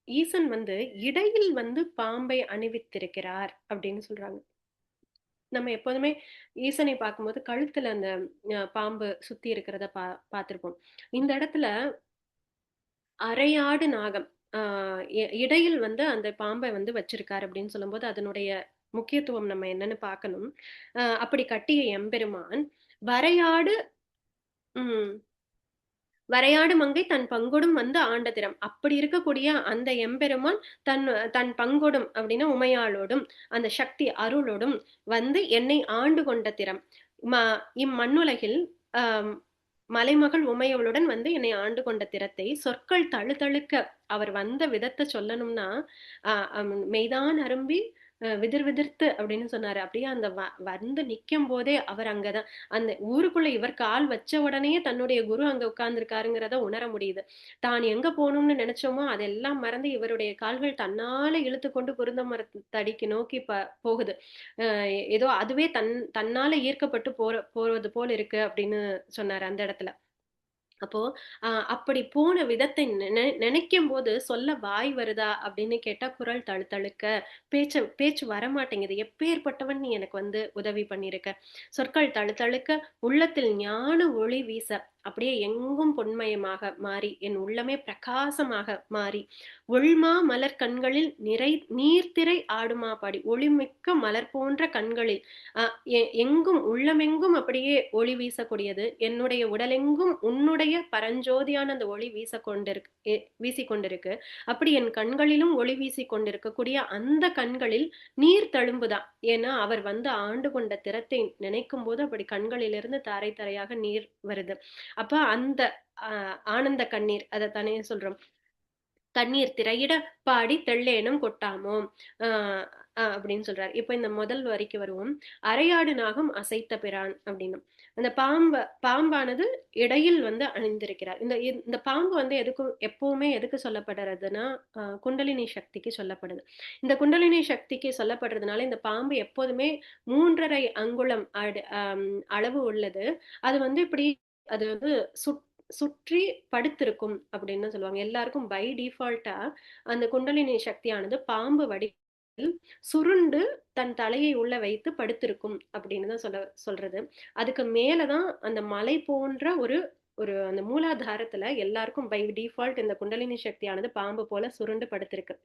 ஈசன் வந்து இடையில் வந்து பாம்பை அணிவித்திருக்கிறார் அப்படின்னு சொல்றாங்க. நம்ம எப்போதுமே ஈசனை பார்க்கும்போது கழுத்துல அந்த பாம்பு சுத்தி இருக்கிறத பார்த்திருப்போம். இந்த இடத்துல அரையாடு நாகம் இடையில் வந்து அந்த பாம்பை வந்து வச்சிருக்காரு அப்படின்னு சொல்லும்போது அதனுடைய முக்கியத்துவம் நம்ம என்னன்னு பார்க்கணும். அப்படி கட்டிய எம்பெருமான் வரையாடு மங்கை தன் பங்கொடும் வந்து ஆண்ட திறம். அப்படி இருக்கக்கூடிய அந்த எம்பெருமான் தன் பங்கொடும் அப்படின்னா உமையாளோடும் அந்த சக்தி அருளோடும் வந்து என்னை ஆண்டு கொண்ட திறம். இம்மண்ணுலகில் ஆம், மலைமகள் உமையவளுடன் வந்து என்னை ஆண்டு கொண்ட திறத்தை சொற்கள் தழுதழுக்க அவர் வந்த விதத்தை சொல்லணும்னா மெய்தான் அரும்பி விதிர் விதிர்த்து அப்படின்னு சொன்னாரு. அப்படியே அந்த வந்து நிக்கும் போதே அவர் அங்கதான் அந்த ஊருக்குள்ள இவர் கால் வச்ச உடனே தன்னுடைய குரு அங்க உட்கார்ந்துருக்காருங்கிறத உணர முடியுது. தான் எங்க போகணும்னு நினைச்சோமோ அதெல்லாம் மறந்து இவருடைய கால்கள் தன்னால இழுத்து கொண்டு குருந்த மரத்தடிக்கு நோக்கி போகுது. ஏதோ அதுவே தன்னால ஈர்க்கப்பட்டு போறது போல இருக்கு அப்படின்னு சொன்னாரு அந்த இடத்துல. அப்போ அப்படி போன விதத்தை நினைக்கும் போது சொல்ல வாய் வருதா அப்படின்னு கேட்டா குரல் தழுத்தழுக்க பேச்சு வரமாட்டேங்குது. எப்பேற்பட்டவன் நீ எனக்கு வந்து உதவி பண்ணிருக்க. சொற்கள் தழுத்தழுக்க உள்ளத்தில் ஞான ஒளி வீச அப்படியே எங்கும் பொன்மயமாக மாறி என் உள்ளமே பிரகாசமாக மாறி ஒள்மா மலர் கண்களில் நீர்த்திரை ஆடுமா பாடி ஒளிமிக்க மலர் போன்ற கண்களில் எங்கும் உள்ளமெங்கும் அப்படியே ஒளி வீசக்கூடியது. என்னுடைய உடலெங்கும் உன்னுடைய பரஞ்சோதியான அந்த ஒளி வீசிக்கொண்டிருக்கு. அப்படி என் கண்களிலும் ஒளி வீசி கொண்டிருக்கக்கூடிய அந்த கண்களில் நீர் தழும்புதான். ஏன்னா அவர் வந்து ஆண்டு கொண்ட திறத்தை நினைக்கும் போது அப்படி கண்களிலிருந்து தாரை தாரையாக நீர் வருது. அப்ப அந்த ஆனந்த கண்ணீர் அதை தானே சொல்றோம். கண்ணீர் திரையிட பாடி தெள்ளேனும் கொட்டாமோ அப்படின்னு சொல்றாரு. இப்ப இந்த முதல் வரிக்கு வருவோம். அரையாடு நாகம் அசைத்த பிரான் அப்படின்னு அந்த பாம்பானது இடையில் வந்து அணிந்திருக்கிறார். இந்த பாம்பு வந்து எப்பவுமே எதுக்கு சொல்லப்படுறதுன்னா குண்டலினி சக்திக்கு சொல்லப்படுது. இந்த குண்டலினி சக்திக்கு சொல்லப்படுறதுனால இந்த பாம்பு எப்போதுமே 3.5 அங்குலம் அளவு உள்ளது. அது வந்து இப்படி அது வந்து சுற்றி படுத்திருக்கும் அப்படின்னு சொல்லுவாங்க. எல்லாருக்கும் பை டிஃபால்ட்டா அந்த குண்டலினி சக்தியானது பாம்பு வடிவில் சுருண்டு தன் தலையை உள்ள வைத்து படுத்திருக்கும் அப்படின்னு தான் சொல்றது. அதுக்கு மேலதான் அந்த மலை போன்ற ஒரு அந்த மூலாதாரத்துல எல்லாருக்கும் பை டிஃபால்ட் இந்த குண்டலினி சக்தியானது பாம்பு போல சுருண்டு படுத்திருக்கு.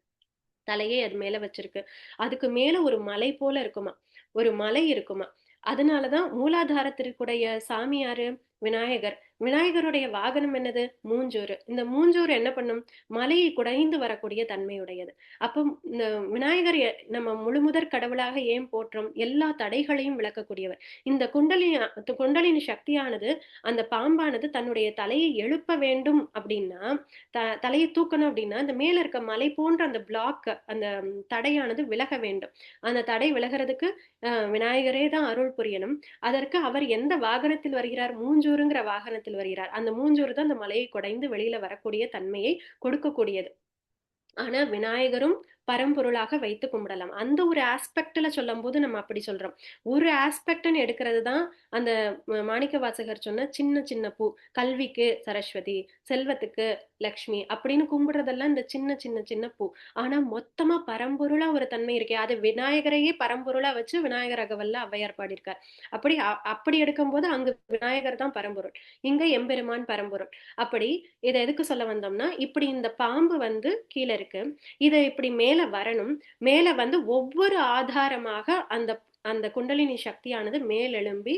தலையை அது மேல வச்சிருக்கு. அதுக்கு மேல ஒரு மலை போல இருக்குமா, ஒரு மலை இருக்குமா. அதனாலதான் மூலாதாரத்திற்குடைய சாமியாரு விநாயகர். விநாயகருடைய வாகனம் என்னது? மூஞ்சூறு. இந்த மூஞ்சூறு என்ன பண்ணும்? மலையை குடைந்து வரக்கூடிய தன்மையுடையது. அப்போ இந்த விநாயகர் நம்ம முழுமுதற் கடவுளாக ஏன் போற்றோம்? எல்லா தடைகளையும் விளக்கக்கூடியவர். இந்த குண்டலினி சக்தியானது அந்த பாம்பானது தன்னுடைய தலையை எழுப்ப வேண்டும் அப்படின்னா தலையை தூக்கணும் அப்படின்னா அந்த மேல இருக்க மலை போன்ற அந்த பிளாக் அந்த தடையானது விலக வேண்டும். அந்த தடை விலகிறதுக்கு விநாயகரே தான் அருள் புரியணும். அதற்கு அவர் எந்த வாகனத்தில் வருகிறார்? மூஞ்சூறுங்கிற வாகனத்தில் வருகிறார். அந்த மூஞ்சூறு தான் அந்த மலையை குடைந்து வெளியில வரக்கூடிய தன்மையை கொடுக்கக்கூடியது. ஆனா விநாயகரும் பரம்பொருளாக வைத்து கும்பிடலாம். அந்த ஒரு ஆஸ்பெக்ட்ல சொல்லும் போது நம்ம அப்படி சொல்றோம். ஒரு ஆஸ்பெக்ட்னு எடுக்கிறது தான் அந்த மாணிக்க வாசகர் சொன்ன சின்ன சின்ன பூ. கல்விக்கு சரஸ்வதி, செல்வத்துக்கு லக்ஷ்மி அப்படின்னு கும்பிடுறதெல்லாம் இந்த சின்ன சின்ன சின்ன பூ. ஆனா மொத்தமா பரம்பொருளா ஒரு தன்மை இருக்கே, அது விநாயகரையே பரம்பொருளா வச்சு விநாயகர் அகவல்ல ஔவையார் பாடியிருக்கார். அப்படி எடுக்கும்போது அங்கு விநாயகர் தான் பரம்பொருள், இங்க எம்பெருமான் பரம்பொருள். அப்படி இதை எதுக்கு சொல்ல வந்தோம்னா, இப்படி இந்த பாம்பு வந்து கீழே இருக்கு, இதை இப்படி மேல வரணும். மேல வந்து ஒவ்வொரு ஆதாரமாக அந்த குண்டலினி சக்தியானது மேலெழும்பி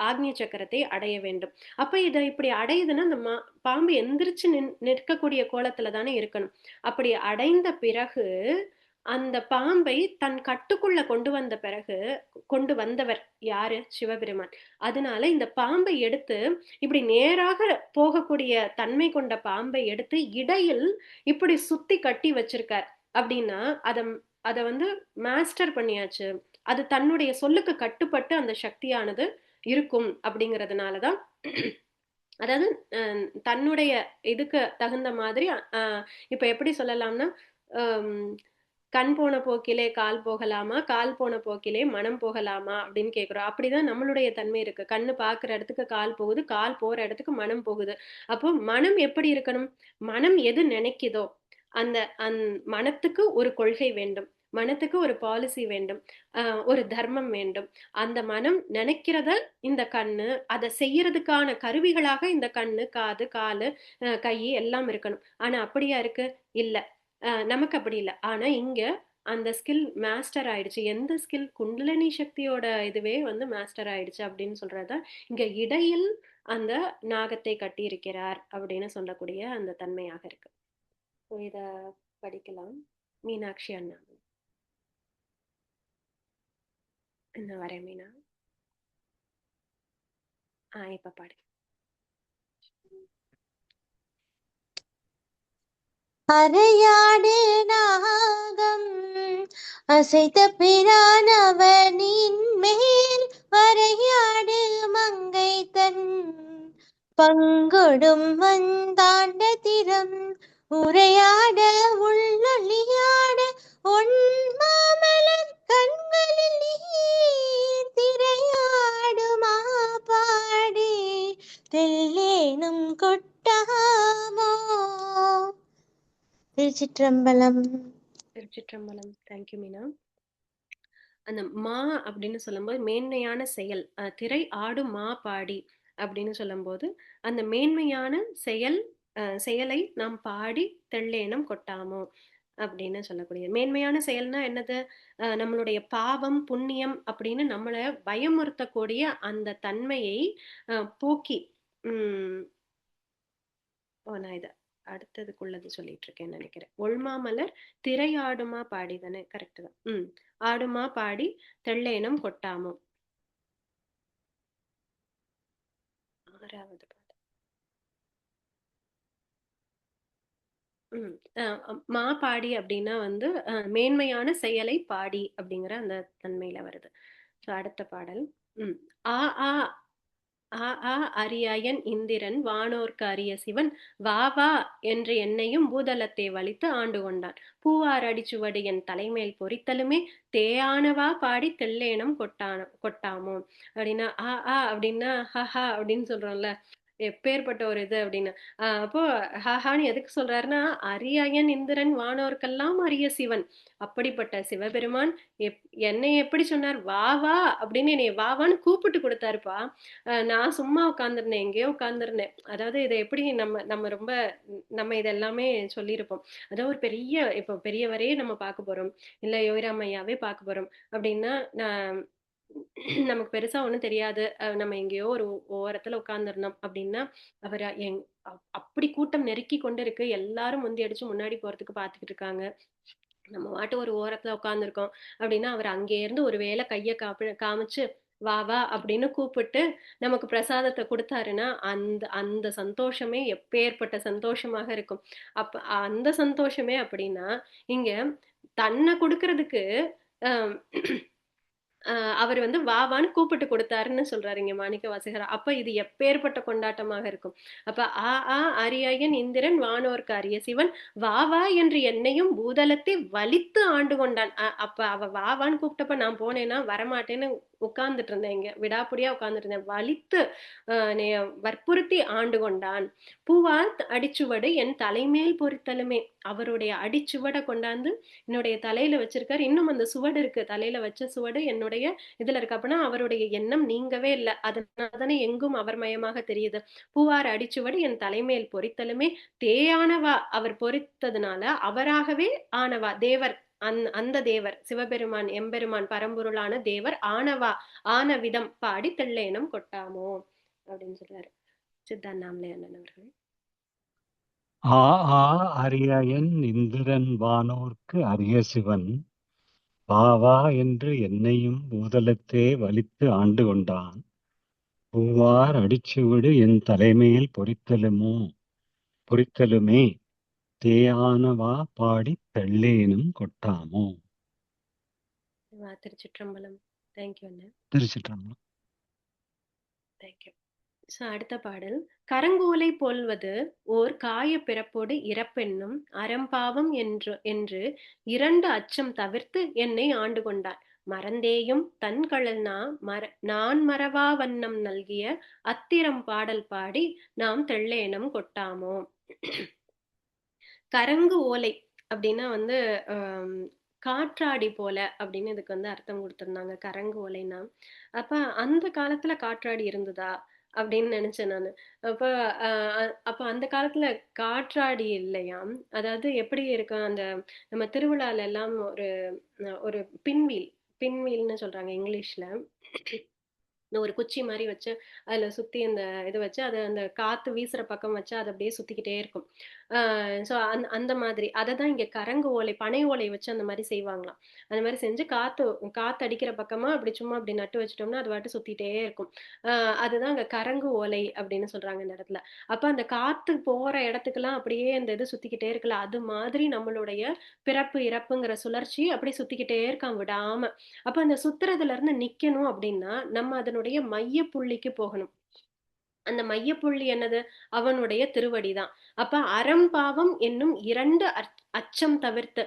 ஆக்னிய சக்கரத்தை அடைய வேண்டும். அப்ப இதை இப்படி அடையுதுன்னா அந்த பாம்பு எந்திரிச்சு நிற்கக்கூடிய கோலத்துல தானே இருக்கணும். அப்படி அடைந்த பிறகு அந்த பாம்பை தன் கட்டுக்குள்ள கொண்டு வந்தவர் யாரு? சிவபெருமான். அதனால இந்த பாம்பை எடுத்து இப்படி நேராக போகக்கூடிய தன்மை கொண்ட பாம்பை எடுத்து இடையில் இப்படி சுத்தி கட்டி வச்சிருக்கார். அப்படின்னா அத வந்து மாஸ்டர் பண்ணியாச்சு. அது தன்னுடைய சொல்லுக்கு கட்டுப்பட்டு அந்த சக்தியானது இருக்கும் அப்படிங்கிறதுனாலதான் அதாவது தன்னுடைய இதுக்கு தகுந்த மாதிரி இப்ப எப்படி சொல்லலாம்னா கண் போன போக்கிலே கால் போகலாமா, கால் போன போக்கிலே மனம் போகலாமா அப்படின்னு கேக்குறோம். அப்படிதான் நம்மளுடைய தன்மை இருக்கு. கண்ணு பாக்குற இடத்துக்கு கால் போகுது, கால் போற இடத்துக்கு மனம் போகுது. அப்போ மனம் எப்படி இருக்கணும்? மனம் எது நினைக்குதோ அந்த மனத்துக்கு ஒரு கொள்கை வேண்டும், மனத்துக்கு ஒரு பாலிசி வேண்டும், ஒரு தர்மம் வேண்டும். அந்த மனம் நினைக்கிறத இந்த கண்ணு அதை செய்யறதுக்கான கருவிகளாக இந்த கண்ணு, காது, காலு, கை எல்லாம் இருக்கணும். ஆனா அப்படியா இருக்கு? இல்ல. நமக்கு அப்படி இல்லை. ஆனா இங்க அந்த ஸ்கில் மாஸ்டர் ஆயிடுச்சு. எந்த ஸ்கில்? குண்டலினி சக்தியோட இதுவே வந்து மாஸ்டர் ஆயிடுச்சு அப்படின்னு சொல்றத இங்க இடையில் அந்த நாகத்தை கட்டி இருக்கிறார் அப்படின்னு சொல்லக்கூடிய அந்த தன்மையாக இருக்கு. இத படிக்கலாம். மீனாட்சி அண்ணா. என்ன வரேன் மீனா. இப்ப பாடு. அரையாடு நாகம் அசைத்த பிரானவனின் மேல் வரையாடு மங்கை தன் பங்கொடும் வந்தாண்ட திறம் உரையாட உள்ளொளியாட ஒன்மாமலர் கண்களில் நீர் திரையாடுமா பாடி தெல்லேனும் கொட்டாமோ. திருச்சிற்றம்பலம். திருச்சிற்றம்பலம். தேங்க்யூ மீனா. அந்த மா அப்படின்னு சொல்லும்போது மேன்மையான செயல், திரை ஆடு மா பாடி அப்படின்னு சொல்லும்போது அந்த மேன்மையான செயலை நாம் பாடி தெள்ளேனம் கொட்டாமோ அப்படின்னு சொல்லக்கூடிய மேன்மையான செயல்னா என்னது? நம்மளுடைய பாவம் புண்ணியம் அப்படின்னு நம்மளை பயமுறுத்தக்கூடிய அந்த தன்மையை போக்கி நான் இதை அடுத்ததுக்குள்ளது சொல்லிட்டு இருக்கேன்னு நினைக்கிறேன். ஒள்மாமலர் திரையாடுமா பாடி தானே? கரெக்ட் தான். ஆடுமா பாடி தெள்ளேனம் கொட்டாமோ. 6வது பாடல். மா பாடி அப்படின்னா வந்து மேன்மையான செயலை பாடி அப்படிங்கிற அந்த தன்மையில வருது. ஸோ அடுத்த பாடல். ஆ ஆ ஆ ஆ அரியாயன் இந்திரன் வானோர்க்கு அரிய சிவன் வா வா என்று என்னையும் பூதலத்தை வலித்து ஆண்டு கொண்டான். பூவார் அடிச்சுவடு என் தலைமேல் பொறித்தலுமே தேயானவா பாடி தெள்ளேனம் கொட்டாமோ அப்படின்னா ஆ ஆ அப்படின்னா ஹஹா அப்படின்னு சொல்றோம்ல, எப்பேற்பட்ட ஒரு இது அப்படின்னு. அப்போ ஹஹான்னு எதுக்கு சொல்றாருன்னா, அரியாயன் இந்திரன் வானோர்க்கெல்லாம் அரிய சிவன் அப்படிப்பட்ட சிவபெருமான் என்னை எப்படி சொன்னார்? வா வா அப்படின்னு என்னை வாவான்னு கூப்பிட்டு கொடுத்தாருப்பா. நான் சும்மா உட்காந்துருந்தேன், எங்கேயோ உட்காந்துருந்தேன். அதாவது இதை எப்படி நம்ம ரொம்ப நம்ம இதெல்லாமே சொல்லியிருப்போம். அதாவது ஒரு இப்போ பெரியவரே நம்ம பார்க்க போறோம், இல்ல யோகிராம் ஐயாவே பார்க்க போறோம் அப்படின்னா நமக்கு பெருசா ஒண்ணும் தெரியாது. நம்ம எங்கேயோ ஒரு ஓரத்துல உட்கார்ந்துருந்தோம் அப்படின்னா அவர் அப்படி கூட்டம் நெருக்கி கொண்டு இருக்கு, எல்லாரும் முந்தி அடிச்சு முன்னாடி போறதுக்கு பாத்துக்கிட்டு இருக்காங்க. நம்ம வாட்டு ஒரு ஓரத்துல உட்கார்ந்துருக்கோம் அப்படின்னா அவர் அங்கே இருந்து ஒரு வேளை கைய காமிச்சு வா வா அப்படின்னு கூப்பிட்டு நமக்கு பிரசாதத்தை கொடுத்தாருன்னா அந்த அந்த சந்தோஷமே எப்பேற்பட்ட சந்தோஷமாக இருக்கும். அப்ப அந்த சந்தோஷமே அப்படின்னா இங்க தன்னை கொடுக்கறதுக்கு அவர் வந்து வாவான்னு கூப்பிட்டு கொடுத்தாருன்னு சொல்றாரு இங்க மாணிக்க வாசகர். அப்ப இது எப்பேற்பட்ட கொண்டாட்டமாக இருக்கும். அப்ப ஆ ஆ அரியாயன் இந்திரன் வானோர்க்கு அரிய சிவன் வா வா என்று என்னையும் பூதலத்தை வலித்து ஆண்டு கொண்டான். அப்ப அவ வாவான்னு கூப்பிட்டப்ப நான் போனேன்னா வரமாட்டேன்னு உட்கார்ந்துட்டு இருந்தேன், இங்க விடாப்புடியா உட்கார்ந்துட்டு இருந்தேன். வலித்து வற்புறுத்தி ஆண்டு கொண்டான். பூவார் அடிச்சுவடு என் தலைமேல் பொறித்தலுமே, அவருடைய அடிச்சுவடை கொண்டாந்து என்னுடைய தலையில வச்சிருக்காரு. இன்னும் அந்த சுவடு இருக்கு, தலையில வச்ச சுவடு என்னுடைய இதுல இருக்கு. அப்படின்னா அவருடைய எண்ணம் நீங்கவே இல்லை, அதனாலதானே எங்கும் அவர் மயமாக தெரியுது. பூவார் அடிச்சுவடு என் தலைமேல் பொறித்தலுமே தேயானவா, அவர் பொறித்ததுனால அவராகவே ஆனவா தேவர், அந்த தேவர் சிவபெருமான் எம்பெருமான் பரம்பொருளான தேவர் ஆனவா ஆன விதம் பாடி தெள்ளேனம் கொட்டாமோ அப்படின்னு சொல்றாரு சித்தாண்ணாமலை அண்ணன் அவர்கள். ஆ ஆ அரியாயன் இந்திரன் வானோர்க்கு அரிய சிவன் வா வா என்று என்னையும் பூதலத்தே வலித்து ஆண்டு கொண்டான். பூவார் அடிச்சுவடு என் தலைமையில் பொறித்தலுமே தேயானவா பாடி தெள்ளேனும் கொட்டாமோ. திருச்சிற்றம்பலம். தேங்க்யூ அண்ணன். திருச்சிற்றம்பலம். தேங்க்யூ. அடுத்த பாடல். கரங்கோலை போல்வது ஓர் காய பிறப்போடு இறப்பென்னும் அறம்பாவம் என்று 2 அச்சம் தவிர்த்து என்னை ஆண்டு கொண்டான். மறந்தேயும் தன்கழல் நான் மறவா வண்ணம் நல்கிய அத்திரம் பாடல் பாடி நாம் தெள்ளேனம் கொட்டாமோ. கரங்கு ஓலை அப்படின்னா வந்து காற்றாடி போல அப்படின்னு இதுக்கு வந்து அர்த்தம் கொடுத்திருந்தாங்க. கரங்கு ஓலைன்னா அப்ப அந்த காலத்துல காற்றாடி இருந்ததா அப்படின்னு நினைச்சேன் நானு. அப்ப அந்த காலத்துல காற்றாடி இல்லையாம். அதாவது எப்படி இருக்கும், அந்த நம்ம திருவிழால எல்லாம் ஒரு பின்வீல்னு சொல்றாங்க இங்கிலீஷ்ல. ஒரு குச்சி மாதிரி வச்சு அதுல சுத்தி இந்த இது வச்சு அது அந்த காத்து வீசுற பக்கம் வச்சு அது அப்படியே சுத்திக்கிட்டே இருக்கும். ஸோ அந்த மாதிரி அதை தான் இங்க கரங்கு ஓலை, பனை ஓலை வச்சு அந்த மாதிரி செய்வாங்களாம். அந்த மாதிரி செஞ்சு காத்து அடிக்கிற பக்கமா அப்படி சும்மா அப்படி நட்டு வச்சிட்டோம்னா அது வாட்டு சுத்திட்டே இருக்கும். அதுதான் அங்க கரங்கு ஓலை அப்படின்னு சொல்றாங்க இந்த இடத்துல. அப்ப அந்த காத்து போற இடத்துக்கெல்லாம் அப்படியே அந்த இது சுத்திக்கிட்டே இருக்குல்ல, அது மாதிரி நம்மளுடைய பிறப்பு இறப்புங்கிற சுழற்சி அப்படி சுத்திக்கிட்டே இருக்கான் விடாம. அப்ப அந்த சுத்துறதுல இருந்து நிக்கணும் அப்படின்னா நம்ம அதனுடைய மைய புள்ளிக்கு போகணும். அந்த மையப்புள்ளி என்னது? அவனுடைய திருவடிதான். அப்ப அறம் பாவம் என்னும் 2 அச்சம் தவிர்த்து,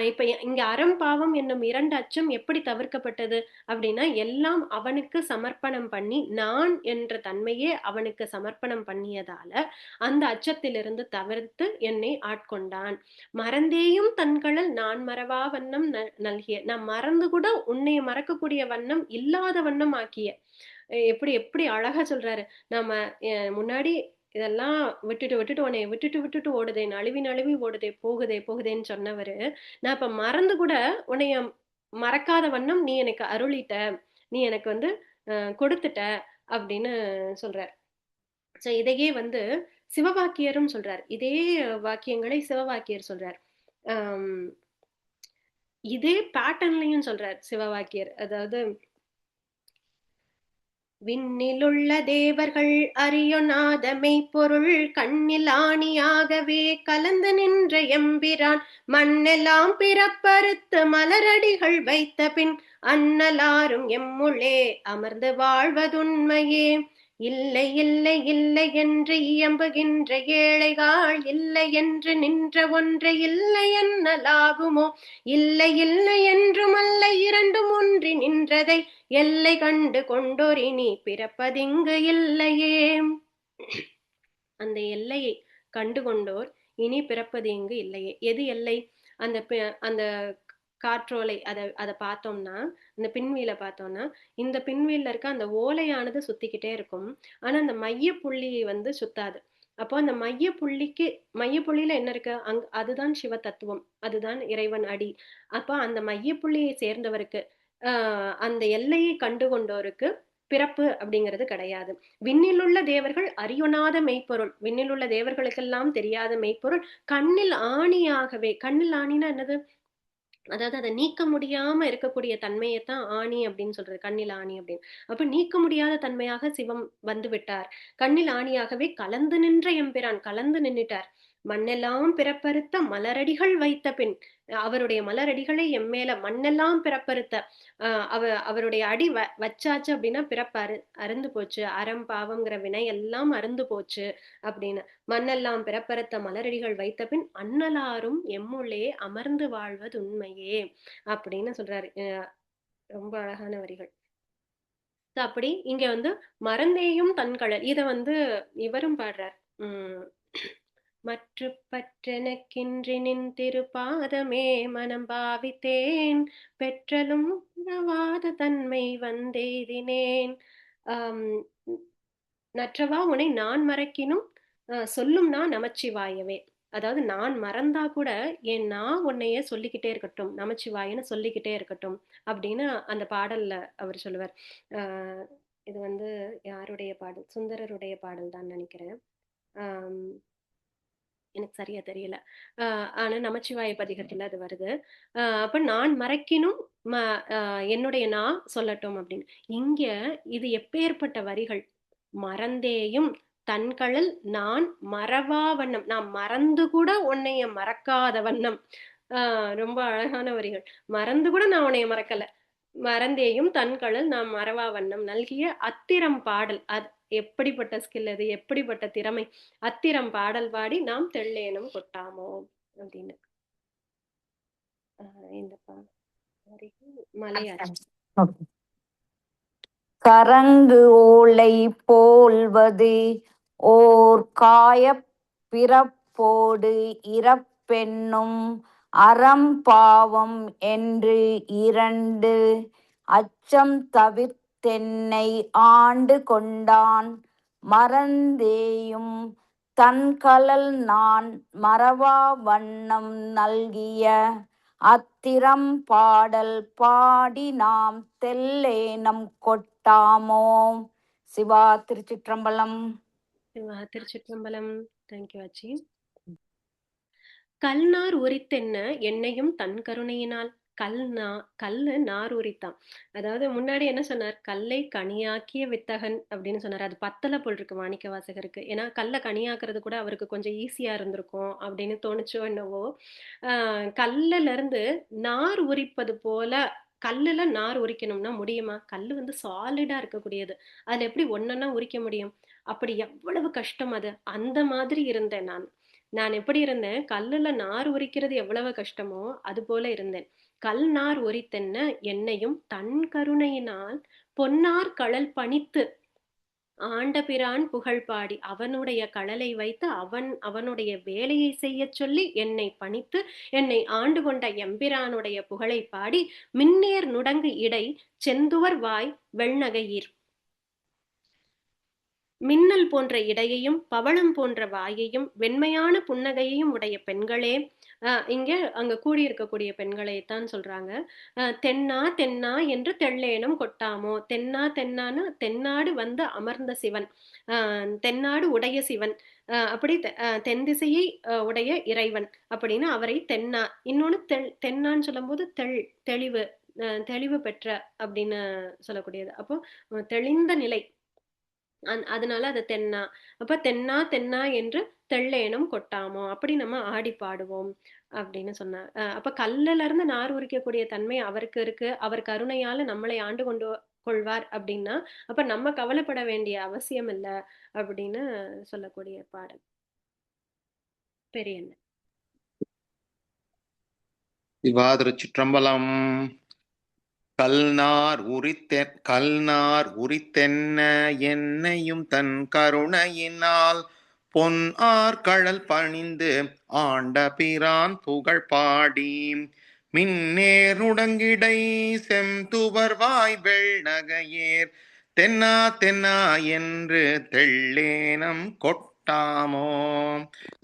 இப்ப இங்க அறம் பாவம் என்னும் 2 அச்சம் எப்படி தவிர்க்கப்பட்டது அப்படின்னா, எல்லாம் அவனுக்கு சமர்ப்பணம் பண்ணி நான் என்ற தன்மையே அவனுக்கு சமர்ப்பணம் பண்ணியதால அந்த அச்சத்திலிருந்து தவிர்த்து என்னை ஆட்கொண்டான். மறந்தேயும் தன்களல் நான் மறவா வண்ணம் நல்கிய, நான் மறந்து கூட உன்னை மறக்கக்கூடிய வண்ணம் இல்லாத வண்ணம் ஆக்கிய. எப்படி எப்படி அழகா சொல்றாரு. நம்ம முன்னாடி இதெல்லாம் விட்டுட்டு உன்னை விட்டுட்டு ஓடுதே, நழுவி ஓடுதே, போகுதேன்னு சொன்னவரு, நான் இப்ப மறந்து கூட உன்னைய மறக்காத வண்ணம் நீ எனக்கு அருளிட்ட, நீ எனக்கு வந்து கொடுத்துட்ட அப்படின்னு சொல்றார். சோ இதையே வந்து சிவவாக்கியரும் சொல்றார். இதே வாக்கியங்களை சிவவாக்கியர் சொல்றார். இதே பேட்டர்ன்லயும் சொல்றார் சிவவாக்கியர். அதாவது விண்ணிலுள்ள தேவர்கள் அறியொணாத மெய்ப்பொருள் கண்ணில் ஆணியாகவே கலந்து நின்ற எம்பிரான் மண்ணெல்லாம் பிறப்பறுத்து மலரடிகள் வைத்த பின் அன்னலாரும் எம்முள்ளே அமர்ந்து வாழ்வதுண்மையே. இல்லை இல்லை இல்லை என்று இயம்புகின்ற ஏழைகள் இல்லை என்று நின்ற ஒன்றை இல்லை என்னலாகுமோ? இல்லை இல்லை என்றும் அல்ல இரண்டும் ஒன்றி நின்றதை எல்லை கண்டு கொண்டோர் இனி பிறப்பதிங்கு இல்லையே. அந்த எல்லையை கண்டு கொண்டோர் இனி பிறப்பது இங்கு இல்லையே. எது எல்லை? அந்த காற்றோலை அதை பார்த்தோம்னா, இந்த பின்வீலை பார்த்தோம்னா, இந்த பின்வீல்ல இருக்க அந்த ஓலையானது சுத்திக்கிட்டே இருக்கும். ஆனா அந்த மைய புள்ளி வந்து சுத்தாது. அப்போ அந்த மையப்புள்ளியில என்ன இருக்கு? அதுதான் சிவ தத்துவம், அதுதான் இறைவன் அடி. அப்போ அந்த மையப்புள்ளியை சேர்ந்தவருக்கு, அந்த எல்லையை கண்டு கொண்டோருக்கு பிறப்பு அப்படிங்கிறது கிடையாது. விண்ணிலுள்ள தேவர்கள் அறியொணாத மெய்ப்பொருள், விண்ணிலுள்ள தேவர்களுக்கெல்லாம் தெரியாத மெய்ப்பொருள் கண்ணில் ஆணியாகவே. கண்ணில் ஆணினா என்னது? அதாவது அதை நீக்க முடியாம இருக்கக்கூடிய தன்மையைத்தான் ஆணி அப்படின்னு சொல்றது, கண்ணில் ஆணி அப்படின்னு. அப்ப நீக்க முடியாத தன்மையாக சிவம் வந்து விட்டார். கண்ணில் ஆணியாகவே கலந்து நின்ற எம்பிரான், கலந்து நின்னுட்டார். மண்ணெல்லாம் பிறப்பறுத்த மலரடிகள் வைத்த பின், அவருடைய மலரடிகளை எம்மேல மண்ணெல்லாம் பிறப்பறுத்த, அவருடைய அடி வச்சாச்சு அப்படின்னா பிறப்பு அருந்து போச்சு, அறம் பாவம்ங்கிற வினை எல்லாம் அருந்து போச்சு அப்படின்னு. மண்ணெல்லாம் பிறப்பறுத்த மலரடிகள் வைத்த பின் அன்னலாரும் எம்முள்ளே அமர்ந்து வாழ்வது உண்மையே அப்படின்னு சொல்றாரு. ரொம்ப அழகான வரிகள். அப்படி இங்க வந்து மறந்தேயும் தன்கழல், இத வந்து இவரும் பாடுறார். மற்று பற்றெனக்கின்றி நின் திருப்பாதமே மனம் பாவித்தேன் பெற்றலும் உணவாத தன்மை வந்தெய்தினேன். நற்றவா உன்னை நான் மறக்கினும் சொல்லும் நான் நமச்சிவாயவே. அதாவது நான் மறந்தா கூட என் நான் உன்னைய சொல்லிக்கிட்டே இருக்கட்டும், நமச்சிவாயன்னு சொல்லிக்கிட்டே இருக்கட்டும் அப்படின்னு அந்த பாடல்ல அவர் சொல்லுவார். இது வந்து யாருடைய பாடல்? சுந்தரருடைய பாடல் தான் நினைக்கிறேன். எனக்கு சரியா தெரியல. ஆனா நமச்சிவாய பதிகத்துல அது வருது. அப்ப நான் மறக்கினும் என்னுடைய நான் சொல்லட்டும் அப்படின்னு. இங்க இது எப்பேற்பட்ட வரிகள்! மறந்தேயும் தன்கழல் நான் மறவா வண்ணம், நான் மறந்து கூட உன்னைய மறக்காத வண்ணம். ரொம்ப அழகான வரிகள். மறந்து கூட நான் உன்னைய மறக்கல. மறந்தேயும் தன்கழல் நான் மறவா வண்ணம் நல்கிய அத்திரம் பாடல். அது எப்படிப்பட்ட ஸ்கில், அது எப்படிப்பட்ட திறமை! அத்திரம் பாடல் பாடி நாம் தெள்ளேனும் கொட்டாமோ அப்படின்னு. இந்த மலையாச்சு. கரங்கு ஓலை போல்வது ஓர் காயப் பிறப்போடு இறப்பென்னும் அறம் பாவம் என்று 2 அச்சம் தவிர்த்தென்னை ஆண்டு கொண்டான். மறந்தேயும் தன்கழல் நான் மறவா வண்ணம் நல்கிய அத்திரம் பாடல் பாடி நாம் தெள்ளேனம் கொட்டாமோ கொட்டாமோ. சிவா திருச்சிற்றம்பலம். சிவா திருச்சிற்றம்பலம். தேங்க்யூ ஆச்சி. கல்நார் உரித்தென்ன என்னையும் தன் கருணையினால். கல்லு நார் உரித்தான். அதாவது முன்னாடி என்ன சொன்னார்? கல்லை கனியாக்கிய வித்தகன் அப்படின்னு சொன்னார். அது பத்தல போல் இருக்கு மாணிக்க வாசகருக்கு. ஏன்னா கல்லை கனியாக்குறது கூட அவருக்கு கொஞ்சம் ஈஸியா இருந்திருக்கும் அப்படின்னு தோணுச்சோ என்னவோ. கல்லுல இருந்து நார் உரிப்பது போல. கல்லுல நார் உரிக்கணும்னா முடியுமா? கல்லு வந்து சாலிடா இருக்கக்கூடியது. அதுல எப்படி ஒன்னொன்னா உரிக்க முடியும்? அப்படி எவ்வளவு கஷ்டம் அது. அந்த மாதிரி இருந்தேன் நான் எப்படி இருந்தேன்? கல்லுல நார் உரிக்கிறது எவ்வளவு கஷ்டமோ அது போல இருந்தேன். கல் நார் உரித்தென்ன என்னையும் தன் கருணையினால் பொன்னார் கழல் பணித்து ஆண்ட பிரான் புகழ் பாடி அவனுடைய கழலை வைத்து அவனுடைய வேலையை செய்ய சொல்லி என்னை பணித்து என்னை ஆண்டு கொண்ட எம்பிரானுடைய புகழை பாடி மின்னேர் நுடங்கு இடை செந்துவர் வாய் வெள்நகையீர். மின்னல் போன்ற இடையையும் பவளம் போன்ற வாயையும் வெண்மையான புன்னகையையும் உடைய பெண்களே, அங்க கூடியிருக்கக்கூடிய பெண்களைத்தான் சொல்றாங்க. தென்னா தென்னா என்று தெள்ளேனும் கொட்டாமோ. தென்னா தென்னான்னு தென்னாடு வந்து அமர்ந்த சிவன், தென்னாடு உடைய சிவன், அப்படி தென் திசையை உடைய இறைவன் அப்படின்னு அவரை தென்னா. இன்னொன்னு தென்னான்னு சொல்லும் போது தெளிவு, தெளிவு பெற்ற அப்படின்னு சொல்லக்கூடியது. அப்போ தெளிந்த நிலை, அதனால அது தென்னா. அப்ப தென்னா தென்னா என்று தெள்ளேனும் கொட்டாமோ, அப்படி நம்ம ஆடி பாடுவோம் அப்படின்னு சொன்னார். அப்ப கல்லுல இருந்து நார் உரிக்கக்கூடிய தன்மை அவருக்கு இருக்கு. அவர் கருணையால நம்மளை ஆண்டு கொண்டு கொள்வார் அப்படின்னா அப்ப நம்ம கவலைப்பட வேண்டிய அவசியம் இல்லை அப்படின்னு சொல்லக்கூடிய பாடல். பெரிய சிவா திருச்சிற்றம்பலம். கல்நார் உரித்தென்ன என்னையும் தன் கருணையினால் பொன் ஆர்கழல் பணிந்து ஆண்ட பிரான் புகழ் பாடி மின்னேருடங்கிடை செம்துவர் வாய் வெள்நகையேர் தென்னா தென்னா என்று தெள்ளேனம் கொட்டாமோ.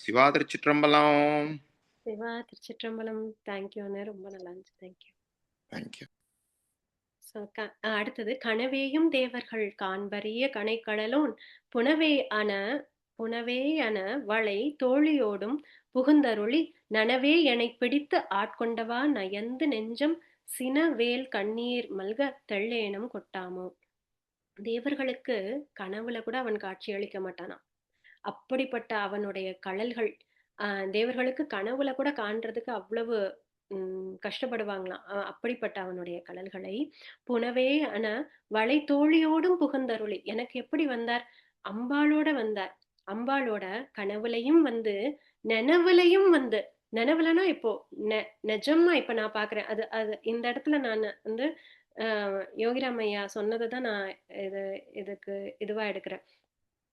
சிவா திருச்சிற்றம்பலம். சிவா திருச்சிற்றம்பலம். தேங்க்யூ அண்ணா, ரொம்ப நல்லா இருந்துச்சு. தேங்க்யூ. தேங்க்யூ. அடுத்தது கனவேயும் தேவர்கள் காண்பரிய கணைக்கடலோன் புனவே அன வளை தோழியோடும் புகுந்தருளி நனவே எனை பிடித்து ஆட்கொண்டவா நயந்து நெஞ்சம் சினவேல் கண்ணீர் மல்க தெள்ளேனம் கொட்டாமோ. தேவர்களுக்கு கனவுல கூட அவன் காட்சி அளிக்க மாட்டானாம். அப்படிப்பட்ட அவனுடைய கழல்கள் தேவர்களுக்கு கனவுல கூட காண்றதுக்கு அவ்வளவு கஷ்டப்படுவாங்களாம். அப்படிப்பட்ட அவனுடைய கழல்களை புனவே அன வளை தோழியோடும் புகுந்தருளி. எனக்கு எப்படி வந்தார்? அம்பாளோட வந்தார். அம்பாளோட கனவுலையும் வந்து நெனவுலையும் வந்து. நெனவுலனா இப்போ நிஜமா இப்ப நான் பாக்குறேன். அது இந்த இடத்துல நான் வந்து யோகிராமையா சொன்னதை தான் நான் இதுக்கு இதுவா எடுக்கிறேன்.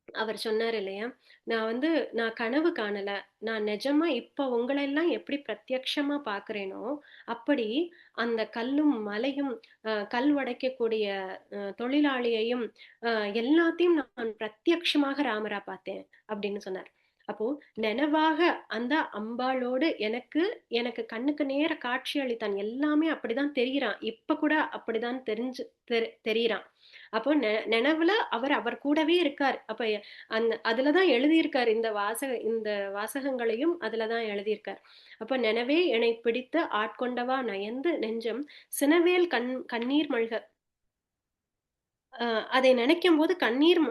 அவர் சொன்னார் இல்லையா, நான் கனவு காணல, நான் நிஜமா இப்ப உங்களெல்லாம் எப்படி பிரத்யக்ஷமா பாக்குறேனோ அப்படி அந்த கல்லும் மலையும் கல் உடைக்கக்கூடிய தொழிலாளியையும் எல்லாத்தையும் நான் பிரத்யக்ஷமாக ராமரா பார்த்தேன் அப்படின்னு சொன்னார். அப்போ நினைவாக அந்த அம்பாளோடு எனக்கு கண்ணுக்கு நேர காட்சி அளித்தான். எல்லாமே அப்படிதான் தெரிகிறான். இப்ப கூட அப்படிதான் தெரிகிறான். அப்போ நினைவுல அவர் கூடவே இருக்கார். அப்ப அதுலதான் எழுதியிருக்கார். இந்த வாசகங்களையும் அதுலதான் எழுதியிருக்கார். அப்ப நினைவே என்னை பிடித்து ஆட்கொண்டவா நயந்து நெஞ்சம் சினவேல் கண்ணீர் மல்க. அதை நினைக்கும் போது கண்ணீர்